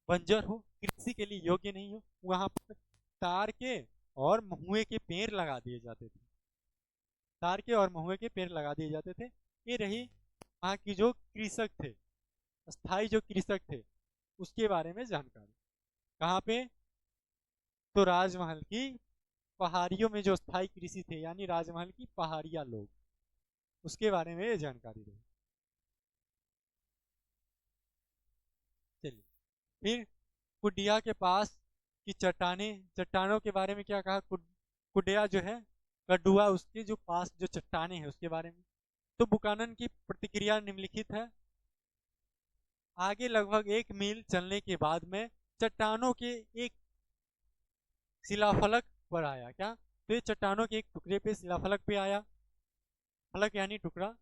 बंजर हो, कृषि के लिए योग्य नहीं हो, वहां पर तार के और महुए के पेड़ लगा दिए जाते थे, तार के और महुए के पेड़ लगा दिए जाते थे। ये रही वहाँ की जो कृषक थे, स्थायी जो कृषक थे, उसके बारे में जानकारी। कहाँ पे? तो राजमहल की पहाड़ियों में जो स्थायी कृषि थे, यानी राजमहल की पहाड़िया लोग, उसके बारे में ये जानकारी रही। चलिए फिर कुडिया के पास की चट्टानों के बारे में क्या कहा? कुडिया जो है, कडुआ, उसके जो पास जो चट्टाने हैं उसके बारे में। तो बुकानन की प्रतिक्रिया निम्नलिखित है। आगे लगभग 1 मील चलने के बाद में चट्टानों के एक शिलाफलक पर आया। क्या? तो ये चट्टानों के एक टुकड़े पे, शिलाफलक पे आया, फलक यानी टुकड़ा,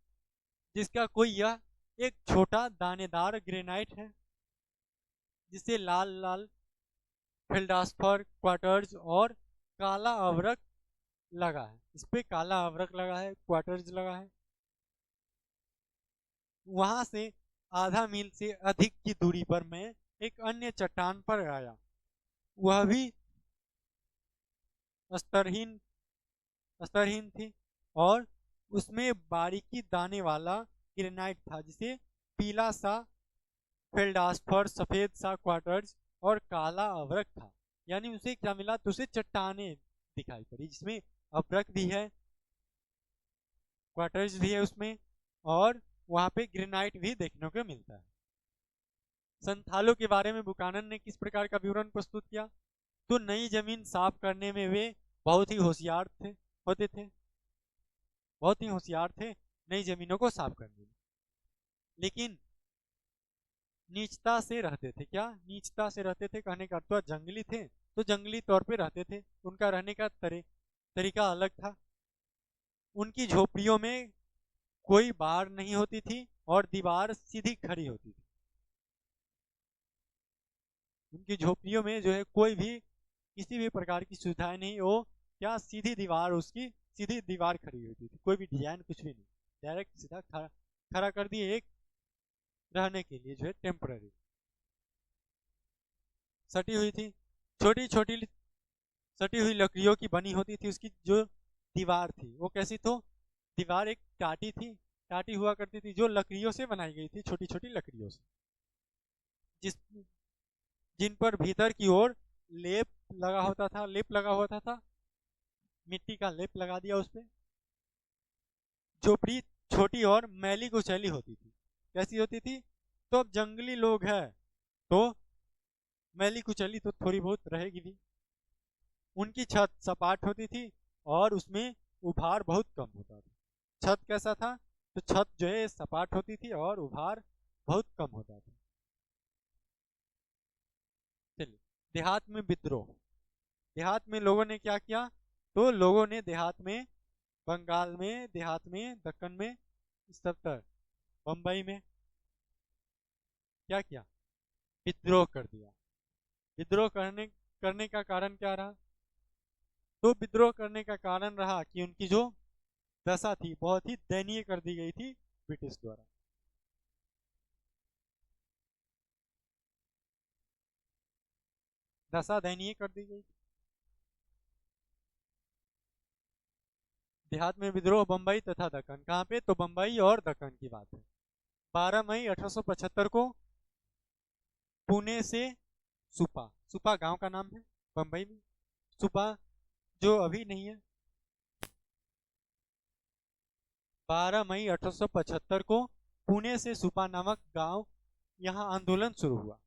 जिसका कोई यह एक छोटा दानेदार ग्रेनाइट है जिसे लाल लाल फेल्डास्फर क्वार्टर्स और काला अवरक लगा है। इस पे काला अवरक लगा है, क्वार्टर्स लगा है। वहां से आधा मील से अधिक की दूरी पर मैं एक अन्य चट्टान पर आया। वह भी स्तरहीन स्तरहीन थी और उसमें बारीकी दाने वाला ग्रेनाइट था, जिसे पीला सा फेल्डास्फर, सफेद सा क्वार्टर्स और काला अवरक था। यानी उसे क्या मिला? तो उसे चट्टाने दिखाई पड़ी जिसमें अवरक भी है, क्वार्टर्स भी है उसमें, और वहां पे ग्रेनाइट भी देखने को मिलता है। संथालों के बारे में बुकानन ने किस प्रकार का विवरण प्रस्तुत किया? तो नई जमीन साफ करने में वे बहुत ही होशियार होते थे, बहुत ही होशियार थे नई जमीनों को साफ करने में। लेकिन नीचता से रहते थे। क्या? नीचता से रहते थे कहने का अर्थ जंगली थे, तो जंगली तौर पे रहते थे। उनका रहने का तरीका अलग था। उनकी झोपड़ियों में कोई बाड़ नहीं होती थी और दीवार सीधी खड़ी होती थी। उनकी झोपड़ियों में जो है कोई भी किसी भी प्रकार की सुविधाएं नहीं, वो क्या, सीधी दीवार, उसकी सीधी दीवार खड़ी होती थी, कोई भी डिजाइन कुछ भी नहीं, डायरेक्ट सीधा खड़ा खड़ा कर दिए, एक रहने के लिए जो है टेम्पररी सटी हुई थी। छोटी छोटी सटी हुई लकड़ियों की बनी होती थी उसकी जो दीवार थी, वो कैसी? तो दीवार एक टाटी थी, टाटी हुआ करती थी जो लकड़ियों से बनाई गई थी, छोटी छोटी लकड़ियों से, जिस जिन पर भीतर की ओर लेप लगा होता था, मिट्टी का लेप लगा दिया उस पे। झोपड़ी छोटी और मैली कुचैली होती थी। कैसी होती थी? तो अब जंगली लोग हैं तो मैली कुचैली तो थोड़ी बहुत रहेगी भी। उनकी छत सपाट होती थी और उसमें उभार बहुत कम होता था। छत कैसा था? तो छत जो है सपाट होती थी और उभार बहुत कम होता था। चलिए, देहात में विद्रोह। देहात में लोगों ने क्या किया? तो लोगों ने देहात में, बंगाल में, देहात में, दक्कन में, इस सब तरह, बम्बई में क्या किया? विद्रोह कर दिया। विद्रोह करने का कारण क्या रहा? तो विद्रोह करने का कारण रहा कि उनकी जो दशा थी बहुत ही दयनीय कर दी गई थी ब्रिटिश द्वारा। दशा दयनीय कर दी गई थी। देहात में विद्रोह बंबई तथा दक्कन, कहाँ पे? तो बंबई और दक्कन की बात है। 12 मई 1875 को पुणे से सुपा, सुपा गांव का नाम है बंबई में, सुपा जो अभी नहीं है। 12 मई 1875 को पुणे से सुपा नामक गांव, यहाँ आंदोलन शुरू हुआ।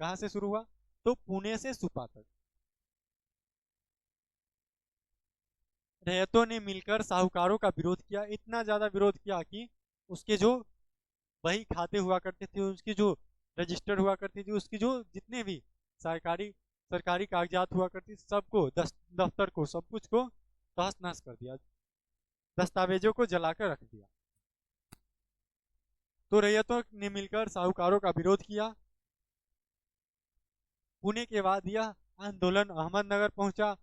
कहाँ से शुरू हुआ? तो पुणे से सुपा तक रैयतों ने मिलकर साहूकारों का विरोध किया, इतना ज्यादा विरोध किया कि उसके जो बही खाते हुआ करते थे, उसकी जो रजिस्टर हुआ करती थी, उसकी जो जितने भी सरकारी सरकारी कागजात हुआ करती, सबको दफ्तर को, सब कुछ को तहस नहस कर दिया, दस्तावेजों को जलाकर रख दिया। तो रैयतों ने मिलकर साहूकारों का विरोध किया। पुणे के बाद यह आंदोलन अहमदनगर पहुंचा।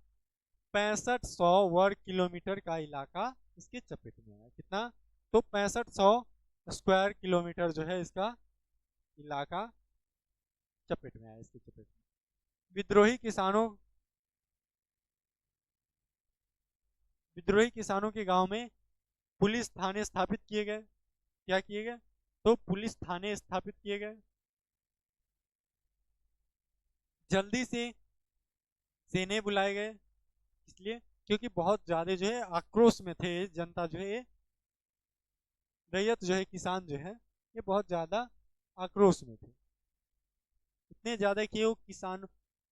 6500 वर्ग किलोमीटर का इलाका इसके चपेट में आया। कितना? तो 6500 स्क्वायर किलोमीटर जो है इसका इलाका चपेट में आया, इसके चपेट में। विद्रोही किसानों के गांव में पुलिस थाने स्थापित किए गए। क्या किए गए? तो पुलिस थाने स्थापित किए गए। जल्दी से सेने बुलाए गए, इसलिए क्योंकि बहुत ज्यादा जो है आक्रोश में थे जनता, जो है रैयत जो है, किसान जो है, ये बहुत ज्यादा आक्रोश में थे। इतने ज्यादा कि वो किसान,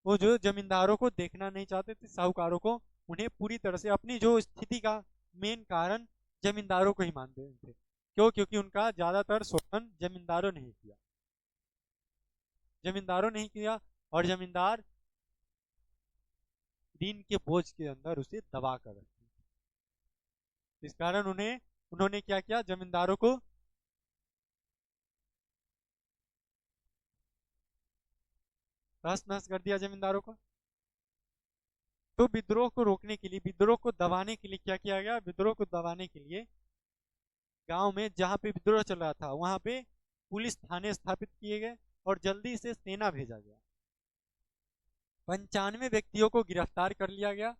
वो जो जमींदारों को देखना नहीं चाहते थे, साहूकारों को, उन्हें पूरी तरह से अपनी जो स्थिति का मेन कारण जमींदारों को ही मानते थे। क्यों? क्योंकि उनका ज्यादातर शोषण जमींदारों ने ही किया, जमींदारों ने ही किया, और जमींदार ऋण के बोझ के अंदर उसे दबा कर रखते। इस कारण उन्होंने क्या किया? जमींदारों को तहस नहस कर दिया, जमींदारों को। तो विद्रोह को रोकने के लिए, विद्रोह को दबाने के लिए क्या किया गया? विद्रोह को दबाने के लिए गांव में जहां पे विद्रोह चल रहा था वहां पे पुलिस थाने स्थापित किए गए और जल्दी से सेना भेजा गया। 95 व्यक्तियों को गिरफ्तार कर लिया गया,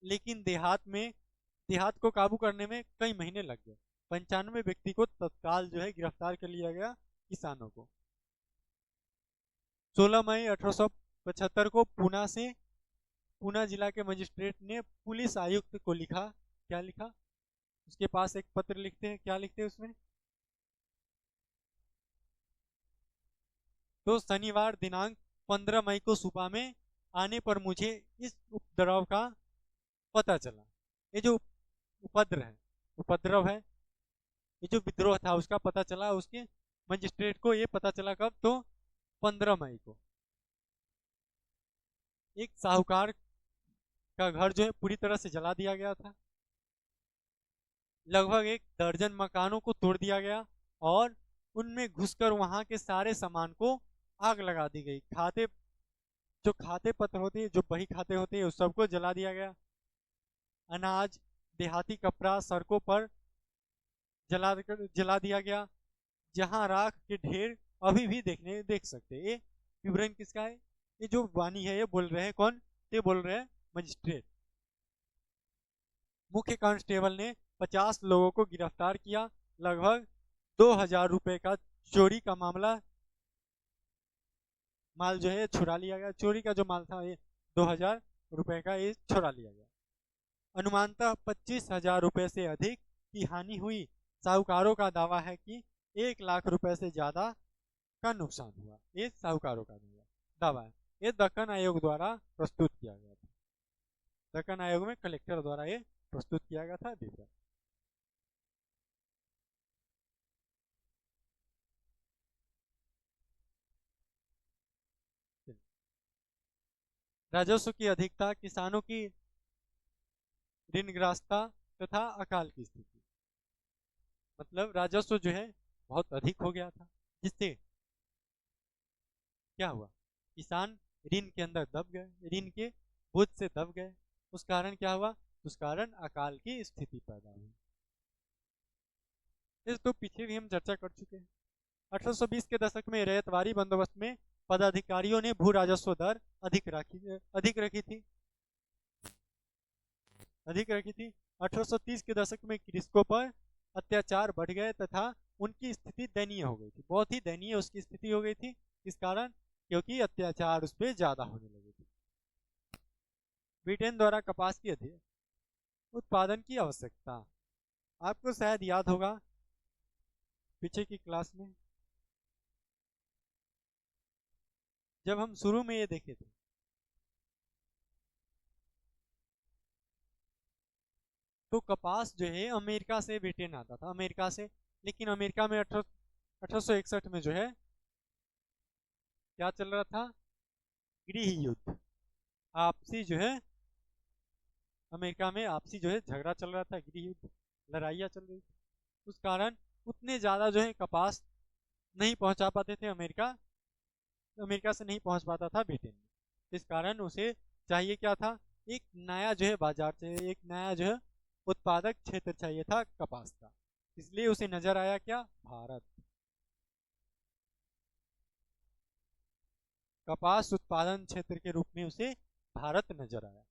लेकिन देहात को काबू करने में कई महीने लग गए। 95 व्यक्ति को तत्काल जो है गिरफ्तार कर लिया गया, किसानों को। 16 मई 1875 को पूना जिला के मजिस्ट्रेट ने पुलिस आयुक्त को लिखा। क्या लिखा? उसके पास एक पत्र लिखते हैं। क्या लिखते हैं उसमें? तो शनिवार दिनांक 15 मई को सुबह में आने पर मुझे इस उपद्रव का पता चला। ये जो उपद्रव है, ये जो विद्रोह था, उसका पता चला उसके मजिस्ट्रेट को। ये पता चला कब? तो 15 मई को। एक साहूकार का घर जो है पूरी तरह से जला दिया गया था। लगभग 1 दर्जन मकानों को तोड़ दिया गया और उनमें घुसकर वहां के सारे सामान को आग लगा दी गई। खाते पत्र होते हैं, जो बही खाते होते हैं, उस सबको जला दिया गया। अनाज, देहाती कपड़ा सड़कों पर जला दिया गया, जहां राख के ढेर अभी भी देख सकते हैं। ये विवरण किसका है? ये जो वाणी है, ये बोल रहे हैं कौन? ये बोल रहे हैं मजिस्ट्रेट। मुख्य कांस्टेबल ने 50 लोगों को गिरफ्तार किया। लगभग 2000 रुपए का चोरी का माल जो है छुड़ा लिया गया। चोरी का जो माल था, ये 2000 रुपए का, ये छुड़ा लिया गया। अनुमानतः 25,000 रुपए से अधिक की हानि हुई। साहूकारों का दावा है कि 1 लाख रुपए से ज्यादा का नुकसान हुआ। ये साहूकारों का दावा है। ये दक्कन आयोग द्वारा प्रस्तुत किया गया था। दक्कन आयोग में कलेक्टर द्वारा ये प्रस्तुत किया गया था विवरण। राजस्व की अधिकता, किसानों की ऋणग्रस्तता तथा अकाल की स्थिति। मतलब राजस्व जो है बहुत अधिक हो गया था, जिससे क्या हुआ? किसान ऋण के अंदर दब गए, ऋण के बोझ से दब गए। उस कारण क्या हुआ? उस कारण अकाल की स्थिति पैदा हुई। इस तो पीछे भी हम चर्चा कर चुके हैं। 1820 के दशक में रैयतवारी बंदोबस्त में पदाधिकारियों ने भू राजस्व दर अधिक रखी थी। अधिक रखी थी। 1830 के दशक में कृषकों पर अत्याचार बढ़ गए तथा उनकी स्थिति दयनीय हो गई थी, बहुत ही दयनीय उसकी स्थिति हो गई थी। इस कारण क्योंकि अत्याचार उस पर ज्यादा होने लगे थे। ब्रिटेन द्वारा कपास की उत्पादन की आवश्यकता, आपको शायद याद होगा पीछे की क्लास में जब हम शुरू में ये देखे थे, तो कपास जो है अमेरिका से ब्रिटेन आता था, अमेरिका से। लेकिन अमेरिका में 1861 में जो है क्या चल रहा था, गृह युद्ध, आपसी जो है अमेरिका में आपसी जो है झगड़ा चल रहा था, गृह युद्ध, लड़ाइयाँ चल रही थी। उस कारण उतने ज्यादा जो है कपास नहीं पहुंचा पाते थे अमेरिका, अमेरिका से नहीं पहुंच पाता था ब्रिटेन में। इस कारण उसे चाहिए क्या था, एक नया जो है बाजार चाहिए, एक नया जो है उत्पादक क्षेत्र चाहिए था कपास का। इसलिए उसे नजर आया क्या, भारत। कपास उत्पादन क्षेत्र के रूप में उसे भारत नजर आया।